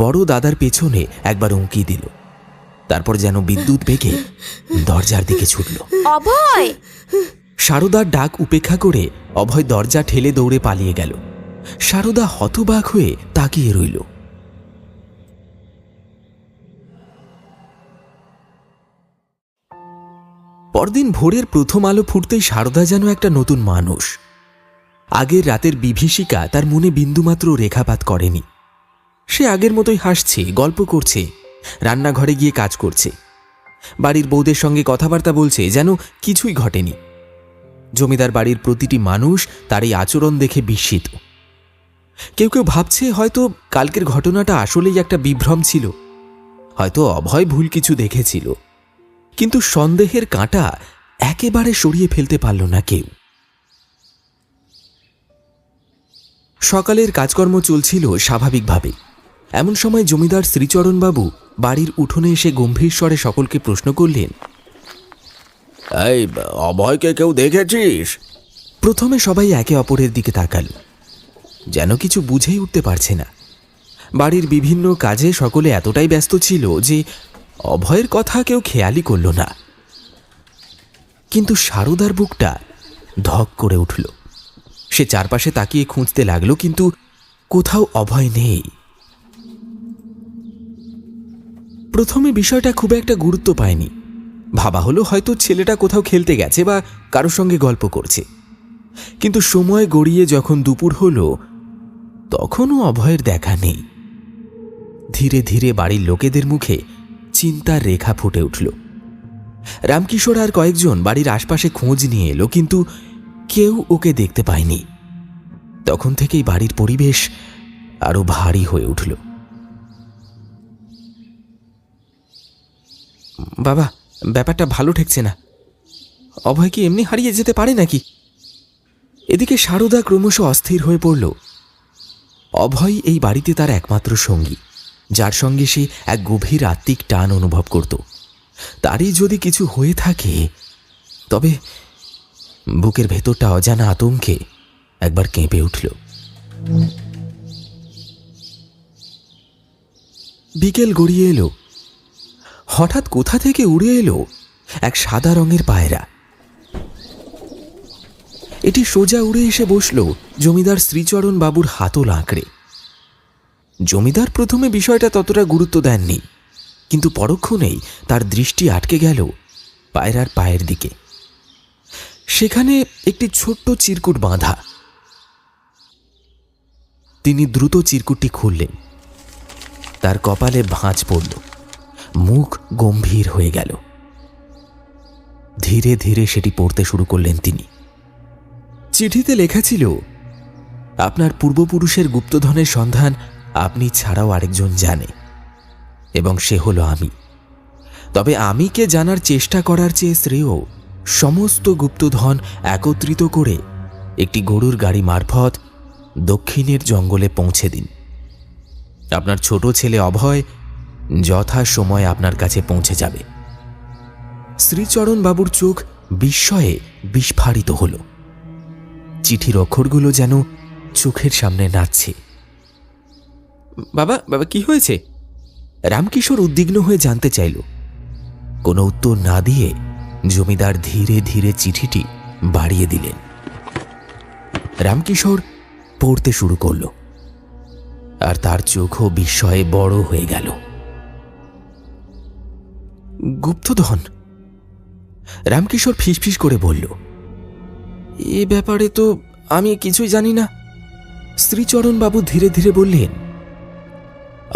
বড় দাদার পেছনে একবার উঁকি দিল, তারপর যেন বিদ্যুৎ বেগে দরজার দিকে ছুটল। অভয়! সারদার ডাক উপেক্ষা করে অভয় দরজা ঠেলে দৌড়ে পালিয়ে গেল। সারদা হতবাক হয়ে তাকিয়ে রইল। পরদিন ভোরের প্রথম আলো ফুটতেই সারদা যেন একটা নতুন মানুষ। আগের রাতের বিভীষিকা তার মনে বিন্দুমাত্র রেখাপাত করেনি। সে আগের মতোই হাসছে, গল্প করছে, রান্নাঘরে গিয়ে কাজ করছে, বাড়ির বউদের সঙ্গে কথাবার্তা বলছে, যেন কিছুই ঘটেনি। জমিদার বাড়ির প্রতিটি মানুষ তার এই আচরণ দেখে বিস্মিত। কেউ কেউ ভাবছে হয়তো কালকের ঘটনাটা আসলেই একটা বিভ্রম ছিল, হয়তো অভয় ভুল কিছু দেখেছিল। কিন্তু সন্দেহের কাঁটা একেবারে সরিয়ে ফেলতে পারল না কেউ। সকালের কাজকর্ম চলছিল স্বাভাবিকভাবে। এমন সময় জমিদার শ্রীচরণবাবু বাড়ির উঠোনে এসে গম্ভীর স্বরে সকলকে প্রশ্ন করলেন, এই অভয়কে কেউ দেখেছিস? প্রথমে সবাই একে অপরের দিকে তাকাল, যেন কিছু বুঝেই উঠতে পারছে না। বাড়ির বিভিন্ন কাজে সকলে এতটাই ব্যস্ত ছিল যে অভয়ের কথা কেউ খেয়ালই করল না। কিন্তু সারদার বুকটা ধক করে উঠল। সে চারপাশে তাকিয়ে খুঁজতে লাগলো, কিন্তু কোথাও অভয় নেই। প্রথমে বিষয়টা খুব একটা গুরুত্ব পায়নি। ভাবা হলো হয়তো ছেলেটা কোথাও খেলতে গেছে বা কারোর সঙ্গে গল্প করছে। কিন্তু সময় গড়িয়ে যখন দুপুর হলো, তখনও অভয়ের দেখা নেই। ধীরে ধীরে বাড়ির লোকেদের মুখে চিন্তার রেখা ফুটে উঠল। রামকিশোর আর কয়েকজন বাড়ির আশপাশে খোঁজ নিয়ে এলো, কিন্তু কেউ ওকে দেখতে পায়নি। তখন থেকেই বাড়ির পরিবেশ আরো ভারী হয়ে উঠল। বাবা, ব্যাপারটা ভালো ঠেকছে না। অভয় কি এমনি হারিয়ে যেতে পারে নাকি? এদিকে সারদা ক্রমশ অস্থির হয়ে পড়ল। অভয় এই বাড়িতে তার একমাত্র সঙ্গী, যার সঙ্গে সে এক গভীর আত্মিক টান অনুভব করত। তারই যদি কিছু হয়ে থাকে, তবে বুকের ভেতরটা অজানা আতঙ্কে একবার কেঁপে উঠল। বিকেল গড়িয়ে এলো। হঠাৎ কোথা থেকে উড়ে এলো এক সাদা রঙের পায়রা। এটি সোজা উড়ে এসে বসল জমিদার শ্রীচরণ বাবুর হাতল আঁকড়ে। জমিদার প্রথমে বিষয়টা ততটা গুরুত্ব দেননি, কিন্তু পরক্ষণেই তার দৃষ্টি আটকে গেল পায়রার পায়ের দিকে। সেখানে একটি ছোট্ট চিরকুট বাঁধা। তিনি দ্রুত চিরকুটটি খুললেন। তার কপালে ভাঁজ পড়ল, মুখ গম্ভীর হয়ে গেল। ধীরে ধীরে সেটি পড়তে শুরু করলেন তিনি। চিঠিতে লেখা ছিল, আপনার পূর্বপুরুষের গুপ্তধনের সন্ধান আপনি ছাড়াও আরেকজন জানে, এবং সে হলো আমি। তবে আমি কে জানার চেষ্টা করার চেয়ে শ্রেয় সমস্ত গুপ্তধন একত্রিত করে একটি গরুর গাড়ি মারফত দক্ষিণের জঙ্গলে পৌঁছে দিন। আপনার ছোট ছেলে অভয় যথা সময় আপনার কাছে পৌঁছে যাবে। শ্রীচরণ বাবুর চোখ বিস্ময়ে বিস্ফারিত হল। চিঠির অক্ষরগুলো যেন চোখের সামনে নাচছে। বাবা, বাবা, কি হয়েছে? রামকিশোর উদ্বিগ্ন হয়ে জানতে চাইল। কোনো উত্তর না দিয়ে জমিদার ধীরে ধীরে চিঠিটি বাড়িয়ে দিলেন। রামকিশোর পড়তে শুরু করল, আর তার চোখও বিস্ময়ে বড় হয়ে গেল। গুপ্তধন? রামকিশোর ফিসফিস করে বলল, এ ব্যাপারে তো আমি কিছুই জানি না। শ্রীচরণ বাবু ধীরে ধীরে বললেন,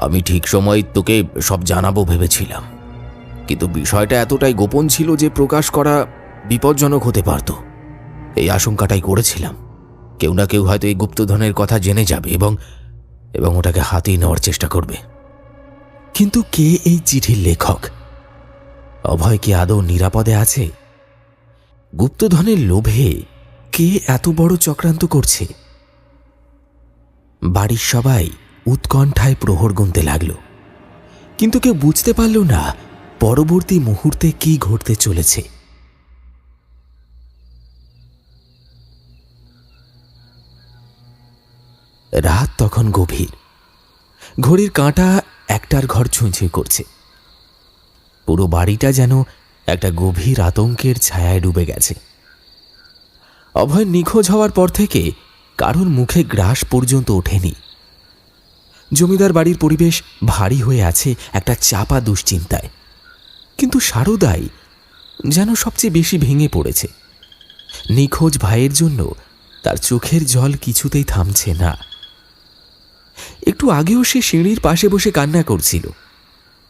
আমি ঠিক সময় তোকে সব জানাবো ভেবেছিলাম, কিন্তু বিষয়টা এতটাই গোপন ছিল যে প্রকাশ করা বিপজ্জনক হতে পারত। এই আশঙ্কাটাই করেছিলাম, কেউ না কেউ হয়তো এই গুপ্তধনের কথা জেনে যাবে এবং ওটাকে হাতিয়ে নেওয়ার চেষ্টা করবে। কিন্তু কে এই চিঠির লেখক? অভয় কি আদৌ নিরাপদে আছে? গুপ্তধনের লোভে কে এত বড় চক্রান্ত করছে? বাড়ির সবাই উৎকণ্ঠায় প্রহর গুনতে লাগল, কিন্তু কেউ বুঝতে পারল না পরবর্তী মুহূর্তে কি ঘটতে চলেছে। রাত তখন গভীর। ঘড়ির কাঁটা একটার ঘর ছুঁই ছুঁই করছে। পুরো বাড়িটা যেন একটা গভীর আতঙ্কের ছায়ায় ডুবে গেছে। অভয় নিখোঁজ হওয়ার পর থেকে কারোর মুখে গ্রাস পর্যন্ত ওঠেনি। জমিদার বাড়ির পরিবেশ ভারী হয়ে আছে একটা চাপা দুশ্চিন্তায়। কিন্তু সারদাই যেন সবচেয়ে বেশি ভেঙে পড়েছে। নিখোঁজ ভাইয়ের জন্য তার চোখের জল কিছুতেই থামছে না। একটু আগেও সে সিঁড়ির পাশে বসে কান্না করছিল,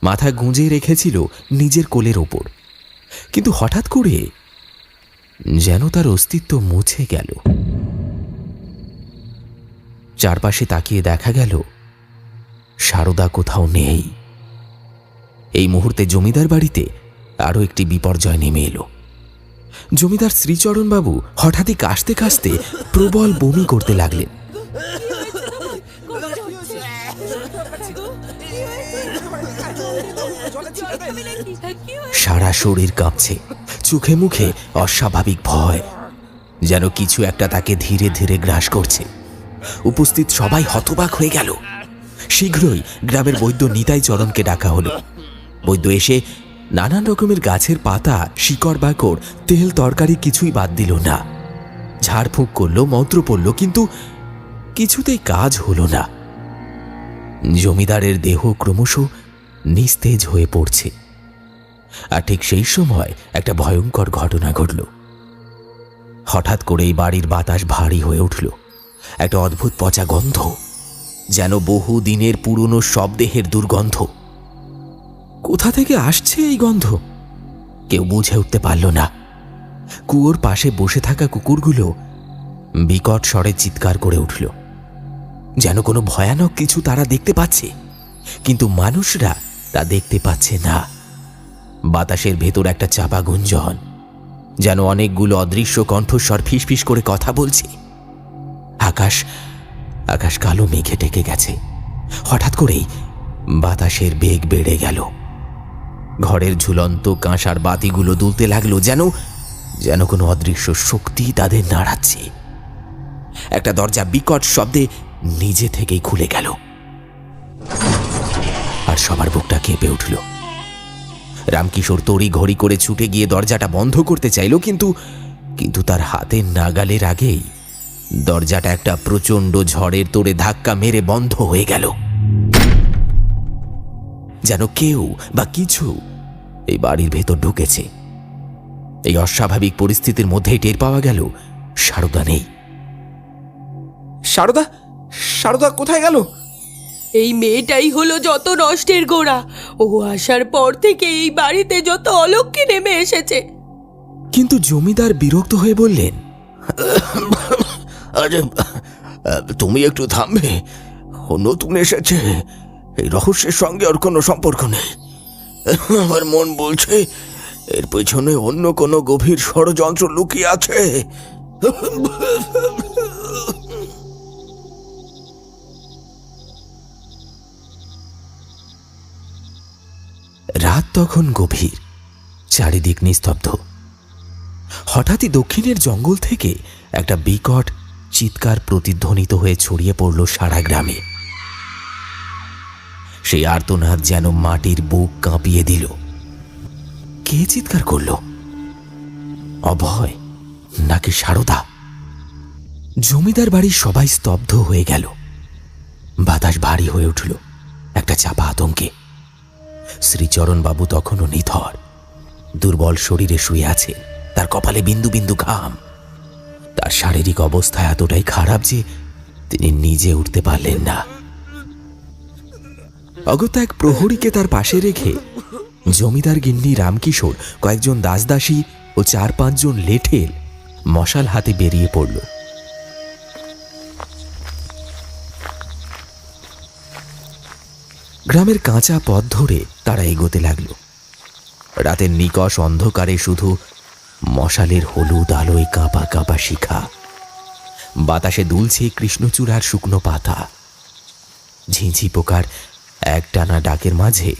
মাথা গুঁজে রেখেছিল নিজের কোলের ওপর। কিন্তু হঠাৎ করে যেন তার অস্তিত্ব মুছে গেল। চারপাশে তাকিয়ে দেখা গেল সারদা কোথাও নেই। এই মুহূর্তে জমিদার বাড়িতে আরও একটি বিপর্যয় নেমে এলো। জমিদার শ্রীচরণবাবু হঠাৎই কাশতে কাশতে প্রবল বমি করতে লাগলেন। সারা শরীর কাঁপছে, চোখে মুখে অস্বাভাবিক ভয়, যেন কিছু একটা তাকে ধীরে ধীরে গ্রাস করছে। উপস্থিত সবাই হতবাক হয়ে গেল। শীঘ্রই গ্রামের বৈদ্য নিতাই চরণকে ডাকা হলো। বৈদ্য এসে নানান রকমের গাছের পাতা, শিকড় বাকড়, তেল তরকারি কিছুই বাদ দিল না। ঝাড়ফুঁক করলো, মন্ত্র পড়ল, কিন্তু কিছুতেই কাজ হলো না। জমিদারের দেহ ক্রমশ নিস্তেজ হয়ে পড়ছে। আর ঠিক সেই সময় একটা ভয়ঙ্কর ঘটনা ঘটল। হঠাৎ করেই বাড়ির বাতাস ভারী হয়ে উঠল। একটা অদ্ভুত পচা গন্ধ, যেন বহু দিনের পুরনো শবদেহের দুর্গন্ধ। কোথা থেকে আসছে এই গন্ধ কেউ বুঝে উঠতে পারল না। কুয়োর পাশে বসে থাকা কুকুরগুলো বিকট স্বরে চিৎকার করে উঠল, যেন কোনো ভয়ানক কিছু তারা দেখতে পাচ্ছে, কিন্তু মানুষরা তা দেখতে পাচ্ছে না। বাতাসের ভেতর একটা চাপা গুঞ্জন, যেন অনেকগুলো অদৃশ্য কণ্ঠস্বর ফিসফিস করে কথা বলছে। আকাশ আকাশ কালো মেঘে ঢেকে গেছে। হঠাৎ করেই বাতাসের বেগ বেড়ে গেল। ঘরের ঝুলন্ত কাঁসার বাতিগুলো দুলতে লাগলো, যেন যেন কোনো অদৃশ্য শক্তি তাদের নাড়াচ্ছে। একটা দরজা বিকট শব্দে নিজে থেকেই খুলে গেল, আর সবার বুকটা কেঁপে উঠল। রামকিশোর তড়ি ঘড়ি করে ছুটে গিয়ে দরজাটা বন্ধ করতে চাইল, কিন্তু তার হাতের নাগালের আগেই দরজাটা একটা প্রচণ্ড ঝড়ের তোড়ে ধাক্কা মেরে বন্ধ হয়ে গেল। যেন কেউ বা কিছু এই বাড়ির ভেতর ঢুকেছে। এই অস্বাভাবিক পরিস্থিতির মধ্যেই টের পাওয়া গেল সারদা নেই। সারদা, সারদা কোথায় গেল? এই মেয়েটাই হলো যত নষ্টের গোড়া। ও আসার পর থেকে এই বাড়িতে যত অলক্ষ্মী নেমে এসেছে। কিন্তু জমিদার বিরক্ত হয়ে বললেন, আরে তুমি একটু থামবে? ও নতুন এসেছে, এই রহস্যের সঙ্গে ওর কোনো সম্পর্ক নেই। আমার মন বলছে এর পেছনে অন্য কোনো গভীর ষড়যন্ত্র লুকিয়ে আছে। রাত তখন গভীর, চারিদিক নিস্তব্ধ। হঠাৎই দক্ষিণের জঙ্গল থেকে একটা বিকট চিৎকার প্রতিধ্বনিত হয়ে ছড়িয়ে পড়ল সারা গ্রামে। সেই আর্তনাদ যেন মাটির বুক কাঁপিয়ে দিল। কে চিৎকার করল? অভয় নাকি সারদা? জমিদার বাড়ির সবাই স্তব্ধ হয়ে গেল। বাতাস ভারী হয়ে উঠল একটা চাপা আতঙ্কে। শ্রীচরণবাবু তখনও নিথর, দুর্বল শরীরে শুয়ে আছে। তার কপালে বিন্দু বিন্দু ঘাম। তার শারীরিক অবস্থা এতটাই খারাপ যে তিনি নিজে উঠতে পারলেন না। অগত্যা এক প্রহরীকে তার পাশে রেখে জমিদার গিন্নি রামকিশোর, কয়েকজন দাসদাসী ও 4-5 জন লেঠেল মশাল হাতে বেরিয়ে পড়ল। গ্রামের কাঁচা পথ ধরে তারা এগোতে লাগল। রাতের নিকষ অন্ধকারে শুধু মশালের হলুদ আলোয় কাঁপা কাঁপা শিখা। বাতাসে দুলছে কৃষ্ণচূড়ার শুকনো পাতা। ঝিঁঝি পোকার একটানা ডাকের মাঝে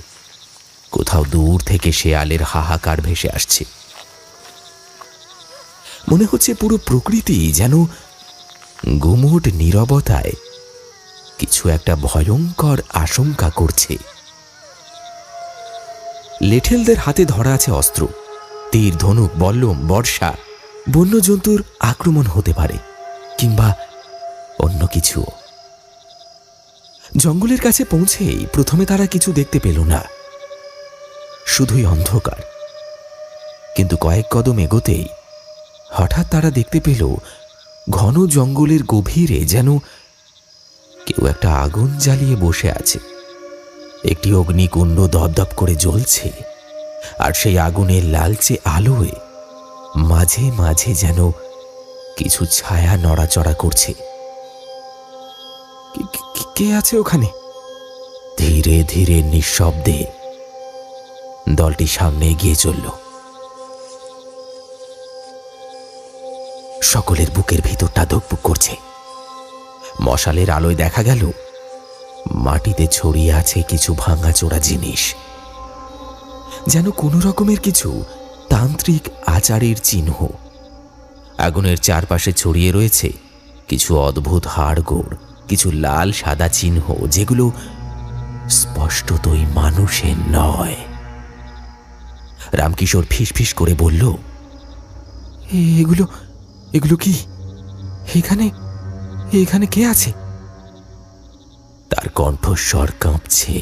কোথাও দূর থেকে শেয়ালের হাহাকার ভেসে আসছে। মনে হচ্ছে পুরো প্রকৃতি যেন গুমোট নীরবতায় কিছু একটা ভয়ঙ্কর আশঙ্কা করছে। লেঠেলদের হাতে ধরা আছে অস্ত্র, তীর, ধনুক, বল্লম, বর্ষা। বন্যজন্তুর আক্রমণ হতে পারে, কিংবা অন্য কিছু। জঙ্গলের কাছে পৌঁছেই প্রথমে তারা কিছু দেখতে পেল না, শুধুই অন্ধকার। কিন্তু কয়েক কদম এগোতেই হঠাৎ তারা দেখতে পেল ঘন জঙ্গলের গভীরে যেন কেউ একটা আগুন জ্বালিয়ে বসে আছে। একটি অগ্নিকুণ্ড দপদপ করে জ্বলছে, আর সেই আগুনের লালচে আলোয় মাঝে মাঝে যেন কিছু ছায়া নড়াচড়া করছে। কে আছে ওখানে? ধীরে ধীরে নিঃশব্দে দলটি সামনে এগিয়ে চলল। সকলের বুকের ভিতরটা ধুকপুক করছে। মশালের আলোয় দেখা গেল মাটিতে ছড়িয়ে আছে কিছু ভাঙাচোরা জিনিস, যেন কোনো রকমের কিছু তান্ত্রিক আচারের চিহ্ন। আগুনের চারপাশে ছড়িয়ে রয়েছে কিছু অদ্ভুত হাড়গোড়, কিছু লাল সাদা চিহ্ন, যেগুলো স্পষ্টতই মানুষের নয়। রামকিশোর ফিসফিস করে বলল, এগুলো এগুলো কি? এখানে এখানে কে আছে? তার কণ্ঠস্বর কাঁপছে।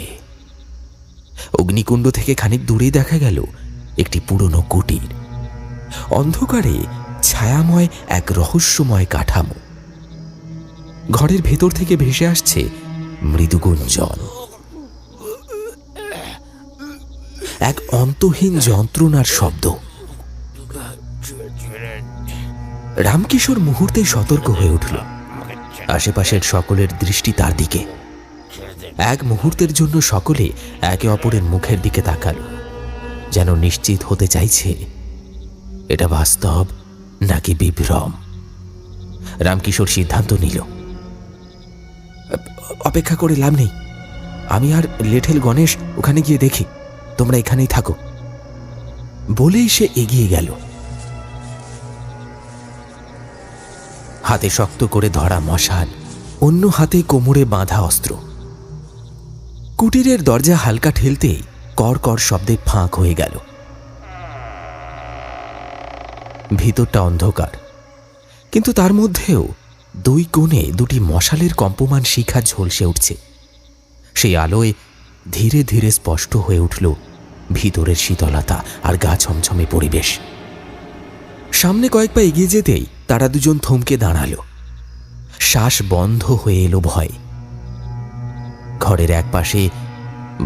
অগ্নিকুণ্ড থেকে খানিক দূরে দেখা গেল একটি পুরনো কুটির। অন্ধকারে ছায়াময় এক রহস্যময় কাঠামো। ঘরের ভেতর থেকে ভেসে আসছে মৃদু গুঞ্জন, এক অন্তহীন যন্ত্রণার শব্দ। রামকিশোর মুহূর্তে সতর্ক হয়ে উঠল। আশেপাশের সকলের দৃষ্টি তার দিকে। এক মুহূর্তের জন্য সকলে একে অপরের মুখের দিকে তাকাল, যেন নিশ্চিত হতে চাইছে এটা বাস্তব নাকি বিভ্রম। রামকিশোর সিদ্ধান্ত নিল, অপেক্ষা করে লাভ নেই, আমি আর লেঠেল গণেশ ওখানে গিয়ে দেখি, তোমরা এখানেই থাকো। বলেই সে এগিয়ে গেল। হাতে শক্ত করে ধরা মশাল, অন্য হাতে কোমরে বাঁধা অস্ত্র। কুটিরের দরজা হালকা ঠেলতেই কড়কড় শব্দে ফাঁক হয়ে গেল। ভিতরটা অন্ধকার, কিন্তু তার মধ্যেও দুই কোণে দুটি মশালের কম্পমান শিখা ঝলসে উঠছে। সেই আলোয় ধীরে ধীরে স্পষ্ট হয়ে উঠল ভিতরের শীতলতা আর গা ছমছমে পরিবেশ। সামনে কয়েক পা এগিয়ে যেতেই তারা দুজন থমকে দাঁড়ালো। শ্বাস বন্ধ হয়ে এলো ভয়। ঘরের এক পাশে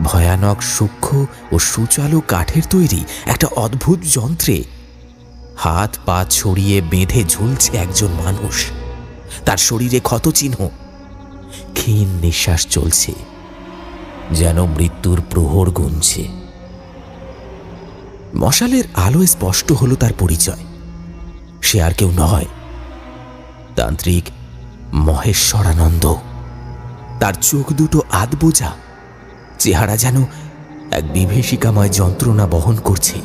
ভয়ানক সূক্ষ্ম ও সুচালো কাঠের তৈরি একটা অদ্ভুত যন্ত্রে হাত পা ছড়িয়ে বেঁধে ঝুলছে একজন মানুষ। তার শরীরে ক্ষতচিহ্ন, ক্ষীণ নিঃশ্বাস চলছে, যেন মৃত্যুর প্রহর গুনছে। মশালের আলোয় স্পষ্ট হলো তার পরিচয়। সে আর কেউ নয়, তান্ত্রিক মহেশ্বরানন্দ। তার চোখ দুটো আধবোজা, চেহারা যেন এক বিভীষিকাময় যন্ত্রণা বহন করছে।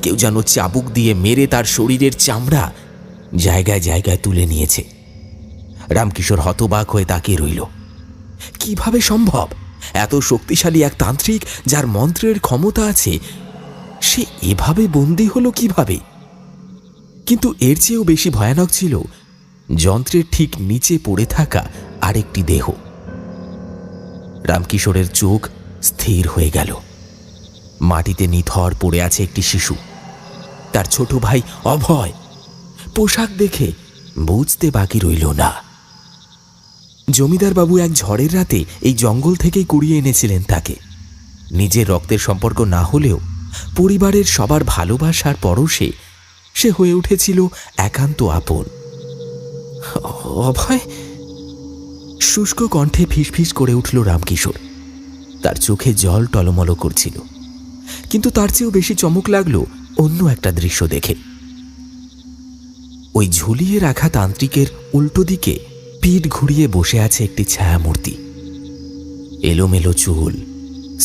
কেউ যেন চাবুক দিয়ে মেরে তার শরীরের চামড়া জায়গায় জায়গায় তুলে নিয়েছে। রামকিশোর হতবাক হয়ে তাকিয়ে রইল। কিভাবে সম্ভব? এত শক্তিশালী এক তান্ত্রিক, যার মন্ত্রের ক্ষমতা আছে, সে এভাবে বন্দী হলো কিভাবে? কিন্তু এর চেয়েও বেশি ভয়ানক ছিল যন্ত্রের ঠিক নিচে পড়ে থাকা আরেকটি দেহ। রামকিশোরের চোখ স্থির হয়ে গেল। মাটিতে নিথর পড়ে আছে একটি শিশু, তার ছোট ভাই অভয়। পোশাক দেখে বুঝতে বাকি রইল না, জমিদার বাবু এক ঝড়ের রাতে এই জঙ্গল থেকেই কুড়িয়ে এনেছিলেন তাকে। নিজের রক্তের সম্পর্ক না হলেও পরিবারের সবার ভালোবাসার পরশে সে হয়ে উঠেছিল একান্ত আপন। অভয়, শুষ্ক কণ্ঠে ফিসফিস করে উঠল রামকিশোর। তার চোখে জল টলমল করছিল। কিন্তু তার চেয়েও বেশি চমক লাগলো অন্য একটা দৃশ্য দেখে। ওই ঝুলিয়ে রাখা তান্ত্রিকের উল্টো দিকে পিঠ ঘুরিয়ে বসে আছে একটি ছায়ামূর্তি। এলোমেলো চুল,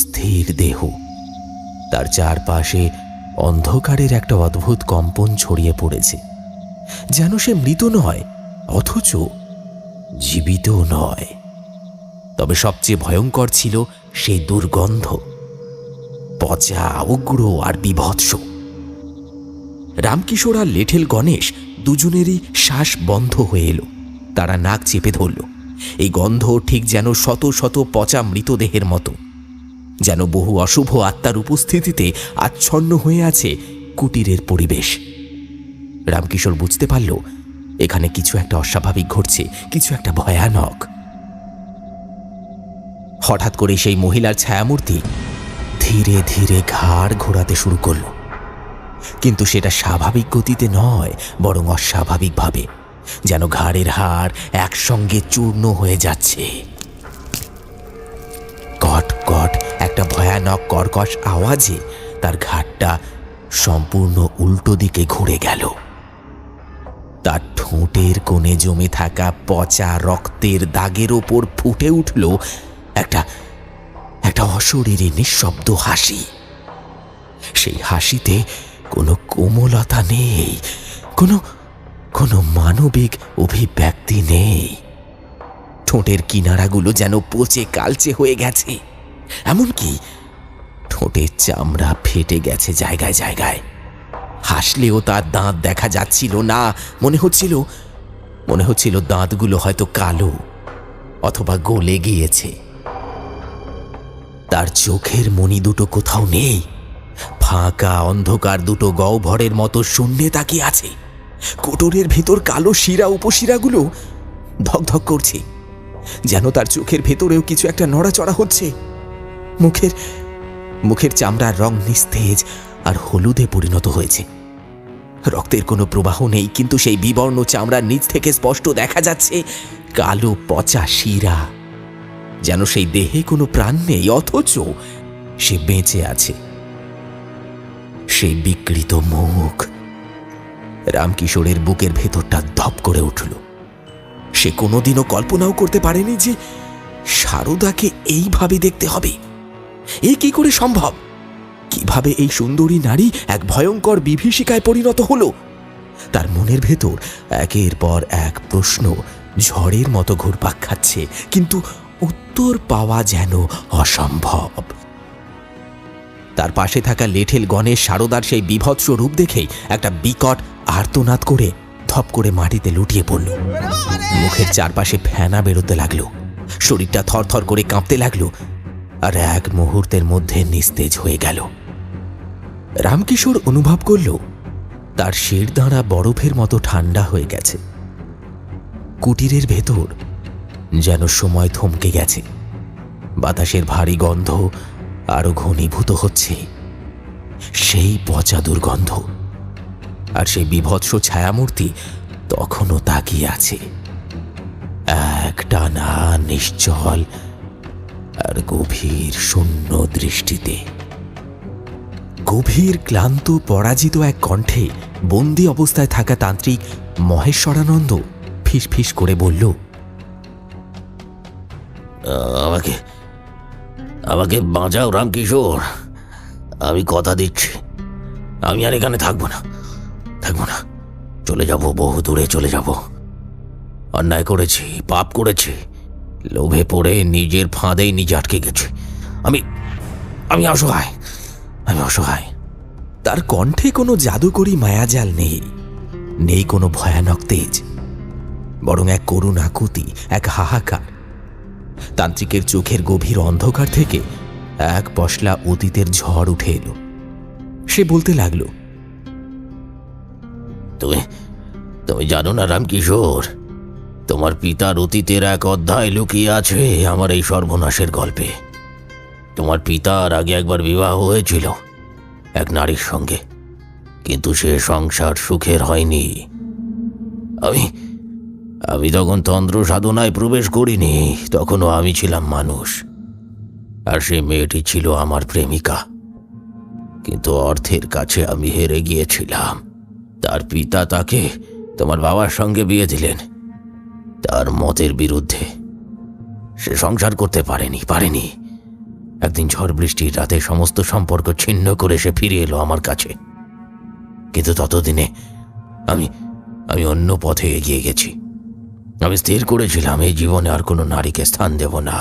স্থির দেহ, তার চারপাশে অন্ধকারের একটা অদ্ভুত কম্পন ছড়িয়ে পড়েছে, যেন সে মৃত নয় অথচ জীবিত নয়। তবে সবচেয়ে ভয়ঙ্কর ছিল সেই দুর্গন্ধ। পচা, উগ্র আর বিভৎস। রামকিশোর আর লেঠেল গণেশ দুজনেরই শ্বাস বন্ধ হয়ে এলো। তারা নাক চেপে ধরল। এই গন্ধ ঠিক যেন শত শত পচা মৃতদেহের মতো, যেন বহু অশুভ আত্মার উপস্থিতিতে আচ্ছন্ন হয়ে আছে কুটিরের পরিবেশ। রামকিশোর বুঝতে পারল এখানে কিছু একটা অস্বাভাবিক ঘটছে, কিছু একটা ভয়ানক। হঠাৎ করে সেই মহিলার ছায়ামূর্তি ধীরে ধীরে ঘাড় ঘোরাতে শুরু করল, কিন্তু সেটা স্বাভাবিক গতিতে নয়, বরং অস্বাভাবিকভাবে, যেন ঘাড়ের হাড় একসঙ্গে চূর্ণ হয়ে যাচ্ছে। কট কট একটা ভয়ানক কর্কশ আওয়াজে তার ঘাড়টা সম্পূর্ণ উল্টো দিকে ঘুরে গেল। তার ঠোঁটের কোণে জমে থাকা পচা রক্তের দাগের ওপর ফুটে উঠল একটা অশরীরী নিঃশব্দ হাসি। সেই হাসিতে কোনো কোমলতা নেই, কোনো মানবিক অভিব্যক্তি নেই। ঠোঁটের কিনারাগুলো যেন পচে কালচে হয়ে গেছে, এমনকি ঠোঁটের চামড়া ফেটে গেছে জায়গায় জায়গায়। হাসলেও তার দাঁত দেখা যাচ্ছিল না। মনে হচ্ছিল দাঁতগুলো হয়তো কালো অথবা গলে গিয়েছে। তার চোখের মণি দুটো কোথাও নেই, ফাঁকা অন্ধকার দুটো গহ্বরের মতো শূন্যে তাকিয়ে আছে। কোটরের ভেতর কালো শিরা উপশিরাগুলো ধকধক করছে, যেন তার চোখের ভেতরেও কিছু একটা নড়াচড়া হচ্ছে। মুখের চামড়ার রং নিস্তেজ আর হলুদে পরিণত হয়েছে। রক্তের কোনো প্রবাহ নেই, কিন্তু সেই বিবর্ণ চামড়ার নিচ থেকে স্পষ্ট দেখা যাচ্ছে কালো পচা শিরা, যেন সেই দেহে কোনো প্রাণ নেই, অথচ সে বেঁচে আছে। সেই বিকৃত মুখ। রামকিশোরের বুকের ভেতরটা ধপ করে উঠল। সে কোনোদিনও কল্পনাও করতে পারেনি যে সারদাকে এইভাবে দেখতে হবে। এ কি করে সম্ভব? কিভাবে এই সুন্দরী নারী এক ভয়ঙ্কর বিভীষিকায় পরিণত হলো? তার মনের ভেতর একের পর এক প্রশ্ন ঝড়ের মতো ঘুরপাক খাচ্ছে, কিন্তু উত্তর পাওয়া যেন অসম্ভব। তার পাশে থাকা লেঠেল গণেশ সারদার সেই বিভৎস রূপ দেখেই একটা বিকট আর্তনাদ করে ধপ করে মাটিতে লুটিয়ে পড়ল। মুখের চারপাশে ফেনা বেরোতে লাগলো, শরীরটা থরথর করে কাঁপতে লাগলো, আর এক মুহূর্তের মধ্যে নিস্তেজ হয়ে গেল। রামকিশোর অনুভব করল তার শিরদাঁড়া বরফের মতো ঠান্ডা হয়ে গেছে। কুটিরের ভেতর যেন সময় থমকে গেছে। বাতাসের ভারী গন্ধ আরো ঘনীভূত হচ্ছে, সেই পচা দুর্গন্ধ। আর সেই বিভৎস ছায়ামূর্তি তখনও তাকিয়ে আছে, একটানা নিশ্চল আর গভীর শূন্য দৃষ্টিতে। গভীর ক্লান্ত পরাজিত এক কণ্ঠে বন্দি অবস্থায় থাকা তান্ত্রিক মহেশ্বরানন্দ ফিসফিস করে বলল, আমাকে বাঁচাও রামকিশোর, আমি কথা দিচ্ছি, আমি আর এখানে থাকবো না। চলে যাব, বহু দূরে চলে যাব। অন্যায় করেছি, পাপ করেছি, লোভে পড়ে নিজের ফাঁদেই নিজে আটকে গেছি। আমি অসহায়। তার কণ্ঠে কোনো জাদুকরী মায়াজাল নেই কোনো ভয়ানক তেজ, বরং এক করুণ আকুতি, এক হাহাকার। তান্ত্রিকের চোখের গভীর অন্ধকার থেকে এক পশলা অতীতের ঝড় উঠে এলো। সে বলতে লাগলো, তুমি জানো না রামকিশোর, তোমার পিতার অতীতের এক অধ্যায় লুকিয়ে আছে আমার এই সর্বনাশের গল্পে। তোমার পিতার আগে একবার বিবাহ হয়েছিল এক নারীর সঙ্গে, কিন্তু সে সংসার সুখের হয়নি। আমি তখন তন্ত্র সাধনায় প্রবেশ করিনি, তখনও আমি ছিলাম মানুষ, আর সেই মেয়েটি ছিল আমার প্রেমিকা। কিন্তু অর্থের কাছে আমি হেরে গিয়েছিলাম। তার পিতা তাকে তোমার বাবার সঙ্গে বিয়ে দিলেন, তার মতের বিরুদ্ধে। সে সংসার করতে পারেনি। একদিন ঝড় বৃষ্টির রাতে সমস্ত সম্পর্ক ছিন্ন করে সে ফিরে এলো আমার কাছে। কিন্তু ততদিনে আমি অন্য পথে এগিয়ে গেছি। আমি স্থির করেছিলাম এই জীবনে আর কোনো নারীকে স্থান দেব না।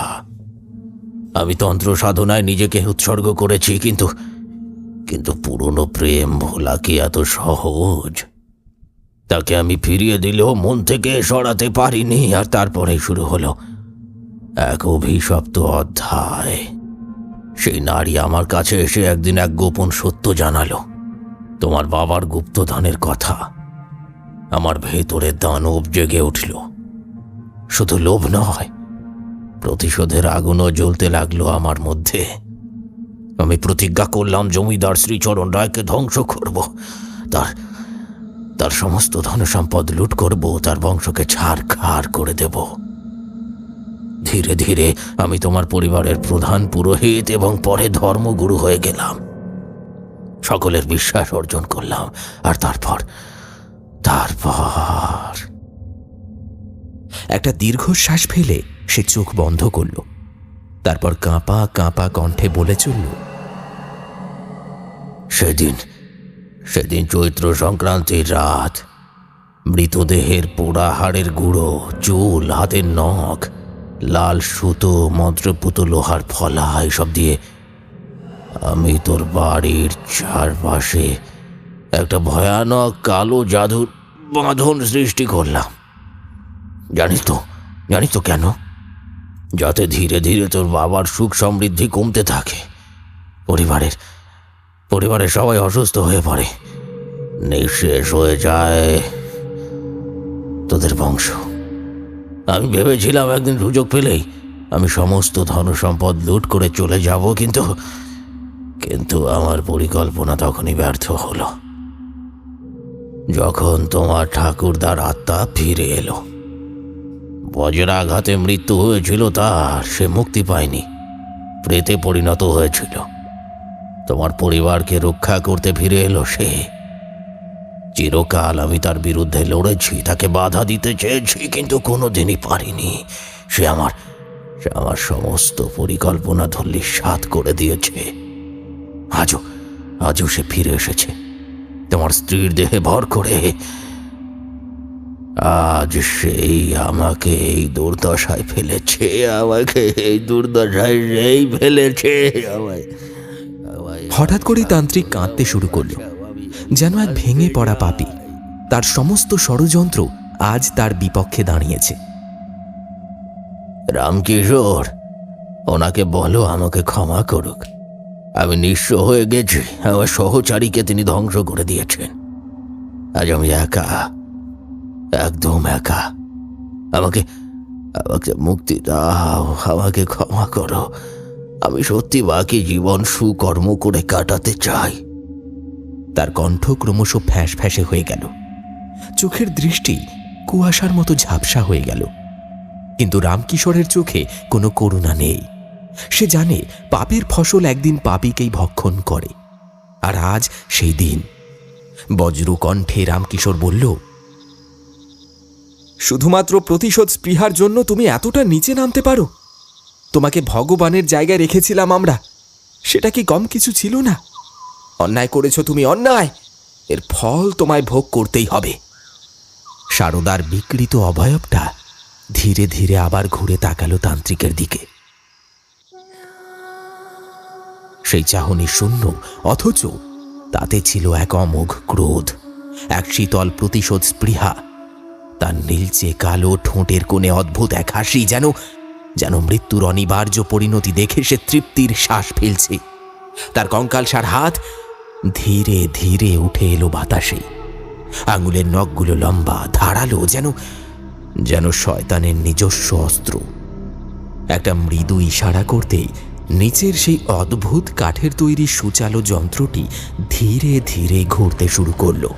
আমি তন্ত্র সাধনায় নিজেকে উৎসর্গ করেছি, কিন্তু কিন্তু পুরনো প্রেম ভোলা কি এত সহজ? তাকে আমি ফিরিয়ে দিলেও মন থেকে সরাতে পারিনি, আর তারপরে শুরু হলো এক অভিশপ্ত অধ্যায়। সেই নারী আমার কাছে এসে একদিন এক গোপন সত্য জানালো, তোমার বাবার গুপ্তধনের কথা। আমার ভেতরে দানব জেগে উঠল। শুধু লোভ নয়, প্রতিশোধের আগুনও জ্বলতে লাগলো আমার মধ্যে। আমি প্রতিজ্ঞা করলাম জমিদার শ্রীচরণ রায়কে ধ্বংস করব, তার সমস্ত ধনসম্পদ লুট করব, তার বংশকে ছারখার করে দেব। ধীরে ধীরে আমি তোমার পরিবারের প্রধান পুরোহিত এবং পরে ধর্মগুরু হয়ে গেলাম। সকলের বিশ্বাস অর্জন করলাম, আর তারপর একটা দীর্ঘশ্বাস ফেলে সে চোখ বন্ধ করল। তারপর কাঁপা কাঁপা কণ্ঠে বলে চলল, সেদিন চৈত্র সংক্রান্তির রাত, মৃতদেহের পোড়া হাড়ের গুঁড়ো, চুল, হাতের নখ, লাল সুতো, মন্ত্রপুত লোহার ফলা, এসব দিয়ে আমি তোর বাড়ির চারপাশে একটা ভয়ানক কালো জাদুর বাঁধন সৃষ্টি করলাম। জানিস তো কেন? যাতে ধীরে ধীরে তোর বাবার সুখ সমৃদ্ধি কমতে থাকে, পরিবারের সবাই অসুস্থ হয়ে পড়ে, নিঃশেষ হয়ে যায় তোদের বংশ। আমি ভেবেছিলাম একদিন সুযোগ পেলেই আমি সমস্ত ধনসম্পদ লুট করে চলে যাব, কিন্তু আমার পরিকল্পনা তখনই ব্যর্থ হলো, যখন তোমার ঠাকুরদার আত্মা ফিরে এলো। বজ্রাঘাতে মৃত্যু হয়েছিল তার, সে মুক্তি পায়নি, প্রেতে পরিণত হয়েছিল। তোমার পরিবারকে রক্ষা করতে ফিরে এলো সে। চিরকাল আমি তার বিরুদ্ধে লড়েছি, তাকে বাধা দিতে চেয়েছি, কিন্তু কোনোদিনই পারিনি। সে আমার সমস্ত পরিকল্পনা ধূলিসাৎ করে দিয়েছে। আজও সে ফিরে এসেছে তোমার স্ত্রীর দেহে ভর করে। আজ সেই আমাকে এই দুর্দশায় ফেলেছে, হঠাৎ করেই তান্ত্রিক কাঁদতে শুরু করল, যেন এক ভেঙে পড়া পাপী। তার সমস্ত ষড়যন্ত্র আজ তার বিপক্ষে দাঁড়িয়েছে। রামকিশোর, ওনাকে বলো আমাকে ক্ষমা করুক। আমি নিঃস্ব হয়ে গেছি, আমার সহচারীকে তিনি ধ্বংস করে দিয়েছেন। আজ আমি একা, একদম একা। আমাকে মুক্তি দাও, আমাকে ক্ষমা করো। আমি সত্যি বাকি জীবন সুকর্ম করে কাটাতে চাই। তার কণ্ঠ ক্রমশ ফ্যাঁস ফ্যাঁসে হয়ে গেল, চোখের দৃষ্টি কুয়াশার মতো ঝাপসা হয়ে গেল। কিন্তু রামকিশোরের চোখে কোনো করুণা নেই। সে জানে পাপের ফসল একদিন পাপীকেই ভক্ষণ করে, আর আজ সেই দিন। বজ্র কণ্ঠে রামকিশোর বলল, শুধুমাত্র প্রতিশোধ স্পৃহার জন্য তুমি এতটা নিচে নামতে পারো? তোমাকে ভগবানের জায়গায় রেখেছিলাম আমরা, সেটা কি কম কিছু ছিল না? অন্যায় করেছো তুমি, অন্যায়, এর ফল তোমায় ভোগ করতেই হবে। সারদার বিকৃত অবয়বটা ধীরে ধীরে আবার ঘুরে তাকালো তান্ত্রিকের দিকে। সেই চাহনি শূন্য, অথচ তাতে ছিল এক অমোঘ ক্রোধ, এক শীতল প্রতিশোধ স্পৃহা। তার নীলচে কালো ঠোঁটের কোণে অদ্ভুত এক হাসি, যেন মৃত্যুর অনিবার্য পরিণতি দেখে সে তৃপ্তির শ্বাস ফেলছে। তার কঙ্কালসার হাত ধীরে ধীরে উঠে এলো বাতাসে। আঙুলের নখগুলো লম্বা, ধারালো, যেন শয়তানের নিজস্ব অস্ত্র। একটা মৃদু ইশারা করতেই নিচের সেই অদ্ভুত কাঠের তৈরি সুচালো যন্ত্রটি ধীরে ধীরে ঘুরতে শুরু করলো।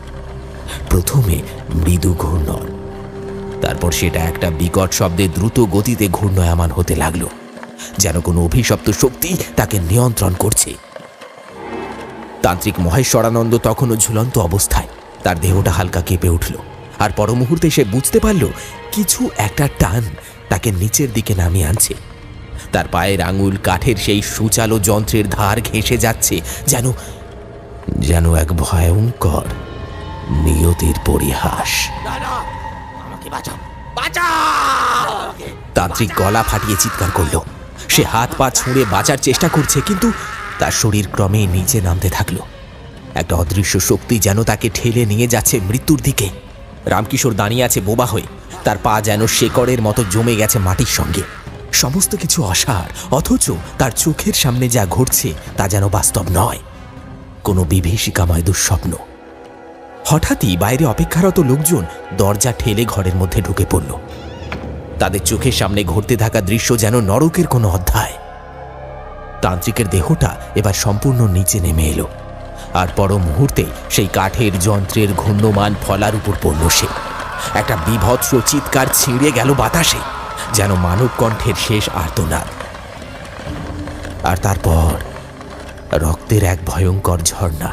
প্রথমে মৃদু ঘূর্ণন, তারপর সেটা একটা বিকট শব্দে দ্রুত গতিতে ঘূর্ণায়মান হতে লাগলো, যেন কোনো অভিশপ্ত শক্তি তাকে নিয়ন্ত্রণ করছে। তান্ত্রিক মহেশ্বরানন্দ তখনও ঝুলন্ত অবস্থায়। তার দেহটা হালকা কেঁপে উঠল, আর পর মুহূর্তে সে বুঝতে পারল কিছু একটা টান তাকে নিচের দিকে নামিয়ে আনছে। তার পায়ের আঙুল কাঠের সেই সুচালো যন্ত্রের ধার ঘেঁষে যাচ্ছে, যেন এক ভয়ঙ্কর নিয়তির পরিহাস। তান্ত্রিক গলা ফাটিয়ে চিৎকার করল। সে হাত পা ছুঁড়ে বাঁচার চেষ্টা করছে, কিন্তু তার শরীর ক্রমে নিচে নামতে থাকলো। একটা অদৃশ্য শক্তি যেন তাকে ঠেলে নিয়ে যাচ্ছে মৃত্যুর দিকে। রামকিশোর দাঁড়িয়ে আছে বোবা হয়ে, তার পা যেন শেকড়ের মতো জমে গেছে মাটির সঙ্গে। সমস্ত কিছু অসার, অথচ তার চোখের সামনে যা ঘটছে তা যেন বাস্তব নয়, কোনো বিভীষিকাময় দুঃস্বপ্ন। হঠাৎই বাইরে অপেক্ষারত লোকজন দরজা ঠেলে ঘরের মধ্যে ঢুকে পড়ল। তাদের চোখের সামনে ঘটতে থাকা দৃশ্য যেন নরকের কোনো অধ্যায়। তান্ত্রিকের দেহটা এবার সম্পূর্ণ নিচে নেমে এলো, আর পর মুহূর্তে সেই কাঠের যন্ত্রের ঘূর্ণমান ফলার উপর পড়ল সে। একটা বীভৎস চিৎকার ছিঁড়ে গেল বাতাসে, যেন মানব কণ্ঠের শেষ আর্তনাদ। আর তারপর রক্তের এক ভয়ঙ্কর ঝর্ণা।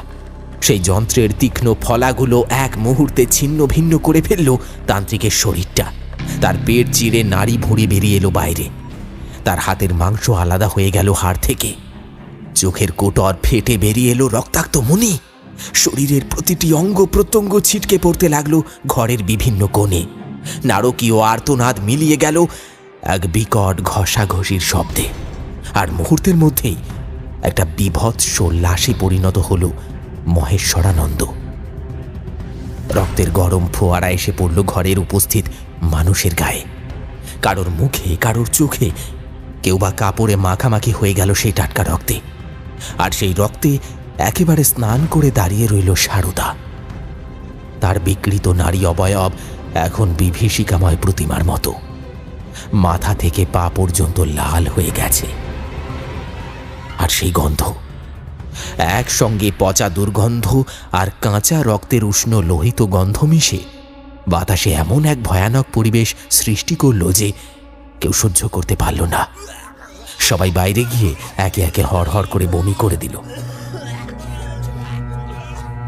সেই যন্ত্রের তীক্ষ্ণ ফলাগুলো এক মুহূর্তে ছিন্ন ভিন্ন করে ফেলল তান্ত্রিকের শরীরটা। তার পেট চিরে নাড়ি ভুঁড়ি বেরিয়ে এলো বাইরে। তার হাতের মাংস আলাদা হয়ে গেল হাড় থেকে। চোখের কোটর ফেটে বেরিয়ে এলো রক্তাক্ত মণি। শরীরের প্রতিটি অঙ্গ প্রত্যঙ্গ ছিটকে পড়তে লাগলো ঘরের বিভিন্ন কোণে। নারকীয় আর্তনাদ মিলিয়ে গেল এক বিকট ঘষাঘষির শব্দে। আর মুহূর্তের মধ্যেই একটা বীভৎস লাশে পরিণত হল মহেশ্বরানন্দ। রক্তের গরম ফোয়ারা এসে পড়ল ঘরের উপস্থিত মানুষের গায়ে। কারোর মুখে, কারোর চোখে, কেউ বা কাপড়ে মাখামাখি হয়ে গেল সেই টাটকা রক্তে। আর সেই রক্তে একেবারে স্নান করে দাঁড়িয়ে রইল সারদা। তার বিকৃত নারী অবয়ব এখন বিভীষিকাময় প্রতিমার মতো, মাথা থেকে পা পর্যন্ত লাল হয়ে গেছে। আর সেই গন্ধ, একসঙ্গে পচা দুর্গন্ধ আর কাঁচা রক্তের উষ্ণ লোহিত গন্ধ মিশে বাতাসে এমন এক ভয়ানক পরিবেশ সৃষ্টি করল যে কেউ সহ্য করতে পারল না। সবাই বাইরে গিয়ে একে একে হড়হড় করে বমি করে দিল।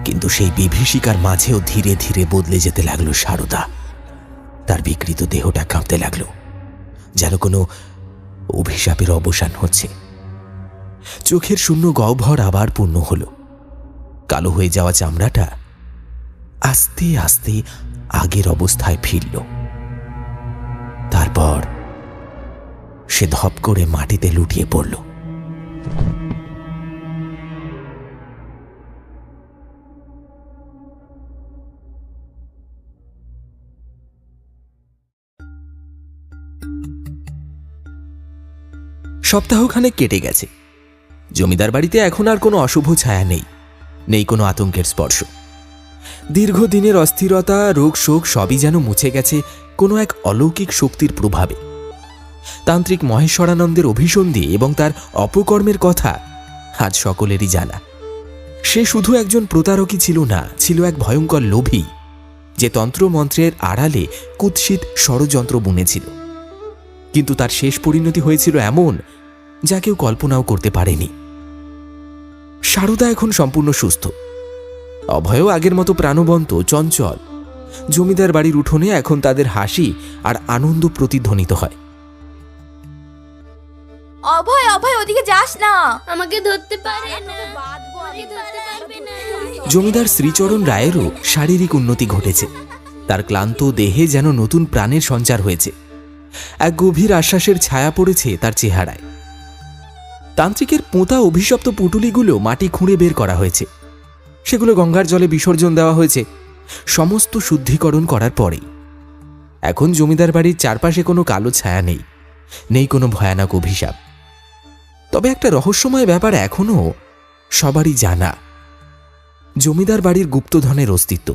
কিন্তু সেই বিভীষিকার মাঝেও ধীরে ধীরে বদলে যেতে লাগলো সারদা। তার বিকৃত দেহটা কাঁপতে লাগলো, যেন কোনো অভিশাপের অবসান হচ্ছে। চোখের শূন্য গহ্বর আবার পূর্ণ হলো। কালো হয়ে যাওয়া চামড়াটা আস্তে আস্তে আগের অবস্থায় ফিরল। তারপর সে ধপ করে মাটিতে লুটিয়ে পড়ল। সপ্তাহখানেক কেটে গেছে। জমিদার বাড়িতে এখন আর কোনো অশুভ ছায়া নেই, নেই কোনো আতঙ্কের স্পর্শ। দীর্ঘদিনের অস্থিরতা, রোগ শোক সবই যেন মুছে গেছে কোনো এক অলৌকিক শক্তির প্রভাবে। তান্ত্রিক মহেশ্বরানন্দের অভিসন্ধি এবং তার অপকর্মের কথা আজ সকলেরই জানা। সে শুধু একজন প্রতারকই ছিল না, ছিল এক ভয়ঙ্কর লোভী, যে তন্ত্রমন্ত্রের আড়ালে কুৎসিত ষড়যন্ত্র বুনেছিল। কিন্তু তার শেষ পরিণতি হয়েছিল এমন যা কেউ কল্পনাও করতে পারেনি। সারদা এখন সম্পূর্ণ সুস্থ। অভয়ও আগের মতো প্রাণবন্ত, চঞ্চল। জমিদার বাড়ির উঠোনে এখন তাদের হাসি আর আনন্দ প্রতিধ্বনিত হয়। অভয়, অভয়, ওদিকে যাস না, আমাকে ধরতে পারে না। জমিদার শ্রীচরণ রায়েরও শারীরিক উন্নতি ঘটেছে। তার ক্লান্ত দেহে যেন নতুন প্রাণের সঞ্চার হয়েছে। এক গভীর আশ্বাসের ছায়া পড়েছে তার চেহারায়। তান্ত্রিকের পোঁতা অভিশপ্ত পুটুলিগুলো মাটি খুঁড়ে বের করা হয়েছে। সেগুলো গঙ্গার জলে বিসর্জন দেওয়া হয়েছে সমস্ত শুদ্ধিকরণ করার পরেই। এখন জমিদার বাড়ির চারপাশে কোনো কালো ছায়া নেই, নেই কোনো ভয়ানক অভিশাপ। তবে একটা রহস্যময় ব্যাপার এখনও সবারই জানা, জমিদার বাড়ির গুপ্তধনের অস্তিত্ব।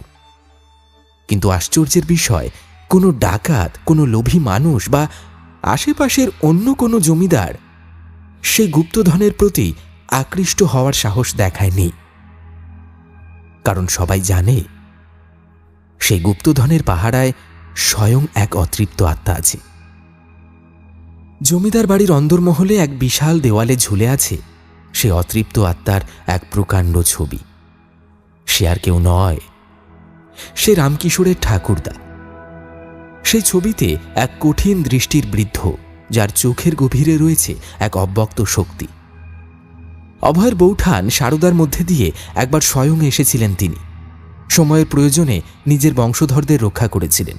কিন্তু আশ্চর্যের বিষয়, কোনো ডাকাত, কোনো লোভী মানুষ বা আশেপাশের অন্য কোনো জমিদার সেই গুপ্তধনের প্রতি আকৃষ্ট হওয়ার সাহস দেখায়নি। কারণ সবাই জানে সেই গুপ্তধনের পাহারায় স্বয়ং এক অতৃপ্ত আত্মা আছে। জমিদার বাড়ির অন্দরমহলে এক বিশাল দেওয়ালে ঝুলে আছে সে অতৃপ্ত আত্মার এক প্রকাণ্ড ছবি। সে আর কেউ নয়, সে রামকিশোরের ঠাকুরদা। সেই ছবিতে এক কঠিন দৃষ্টির বৃদ্ধ, যার চোখের গভীরে রয়েছে এক অব্যক্ত শক্তি। অভয়ের বৌঠান সারদার মধ্যে দিয়ে একবার স্বয়ং এসেছিলেন তিনি। সময়ের প্রয়োজনে নিজের বংশধরদের রক্ষা করেছিলেন,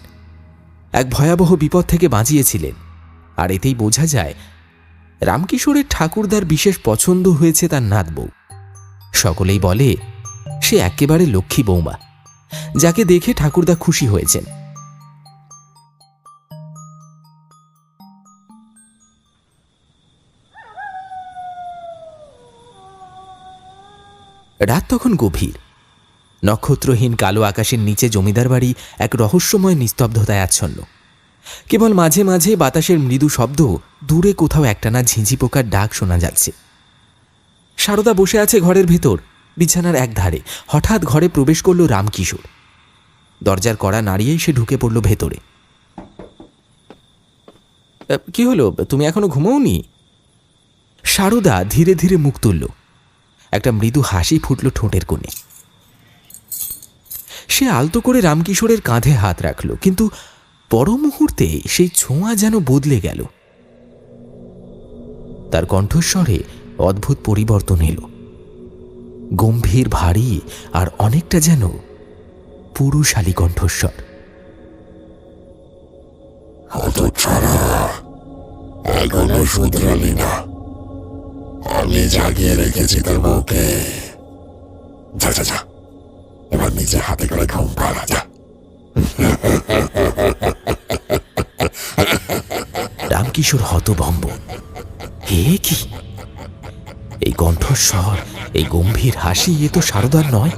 এক ভয়াবহ বিপদ থেকে বাঁচিয়েছিলেন। আর এতেই বোঝা যায় রামকিশোরের ঠাকুরদার বিশেষ পছন্দ হয়েছে তার নাতবউ। সকলেই বলে সে একেবারে লক্ষ্মী বৌমা, যাকে দেখে ঠাকুরদা খুশি হয়েছেন। রাত তখন গভীর। নক্ষত্রহীন কালো আকাশের নিচে জমিদার বাড়ি এক রহস্যময় নিস্তব্ধতায় আচ্ছন্ন। কেবল মাঝে মাঝে বাতাসের মৃদু শব্দ, দূরে কোথাও একটানা ঝিঁঝি পোকার ডাক শোনা যাচ্ছে। সারদা বসে আছে ঘরের ভেতর বিছানার এক ধারে। হঠাৎ ঘরে প্রবেশ করল রামকিশোর। দরজার কড়া নাড়িয়েই সে ঢুকে পড়ল ভেতরে। কি হলো, তুমি এখনো ঘুমোওনি? সারদা ধীরে ধীরে মুখ তুলল। একটা মৃদু হাসি ফুটল ঠোঁটের কোণে। সে আলতো করে রামকিশোরের কাঁধে হাত রাখল, কিন্তু পর মুহূর্তে সেই ছোঁয়া যেন বদলে গেল। তার কণ্ঠস্বরে অদ্ভুত পরিবর্তন এলো, গম্ভীর, ভারী আর অনেকটা যেন পুরুষালী কণ্ঠস্বর। এখনো শুধরালি না। আমি জাগিয়ে রেখেছি তোর বউকে। যা যা যা, এবার নিজে হাতে করে ঘুম পাড়া যা। রামকিশোর হতভম্ব। হে কি, এই কণ্ঠস্বর, এই গম্ভীর হাসি, এ তো সারদার নয়।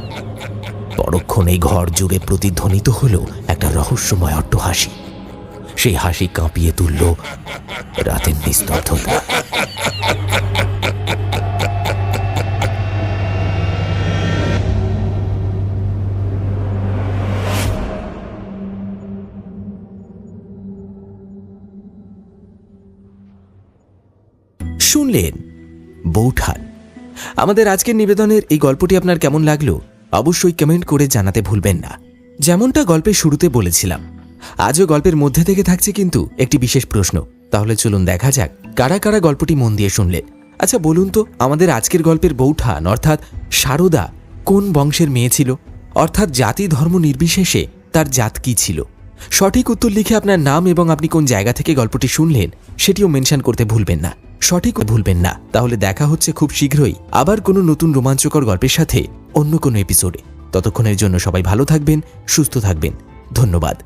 পরক্ষণেই ঘর জুড়ে প্রতিধ্বনিত হলো একটা রহস্যময় অট্টহাসি। সেই হাসি কাঁপিয়ে তুলল রাতের নিস্তব্ধতা। শুনলেন বৌঠান। আমাদের আজকের নিবেদনের এই গল্পটি আপনার কেমন লাগলো অবশ্যই কমেন্ট করে জানাতে ভুলবেন না। যেমনটা গল্পের শুরুতে বলেছিলাম, আজও গল্পের মধ্যে থেকে থাকছে কিন্তু একটি বিশেষ প্রশ্ন। তাহলে চলুন দেখা যাক কারা কারা গল্পটি মন দিয়ে শুনলেন। আচ্ছা বলুন তো, আমাদের আজকের গল্পের বৌঠান অর্থাৎ সারদা কোন বংশের মেয়ে ছিল? অর্থাৎ জাতি ধর্ম নির্বিশেষে তার জাত কি ছিল? সঠিক উত্তর লিখে আপনার নাম এবং আপনি কোন জায়গা থেকে গল্পটি শুনলেন সেটিও মেনশন করতে ভুলবেন না। সঠিক ভুলবেন না। তাহলে দেখা হচ্ছে খুব শীঘ্রই আবার কোনো নতুন রোমাঞ্চকর গল্পের সাথে অন্য কোনো এপিসোডে। ততক্ষণের জন্য সবাই ভালো থাকবেন, সুস্থ থাকবেন। ধন্যবাদ।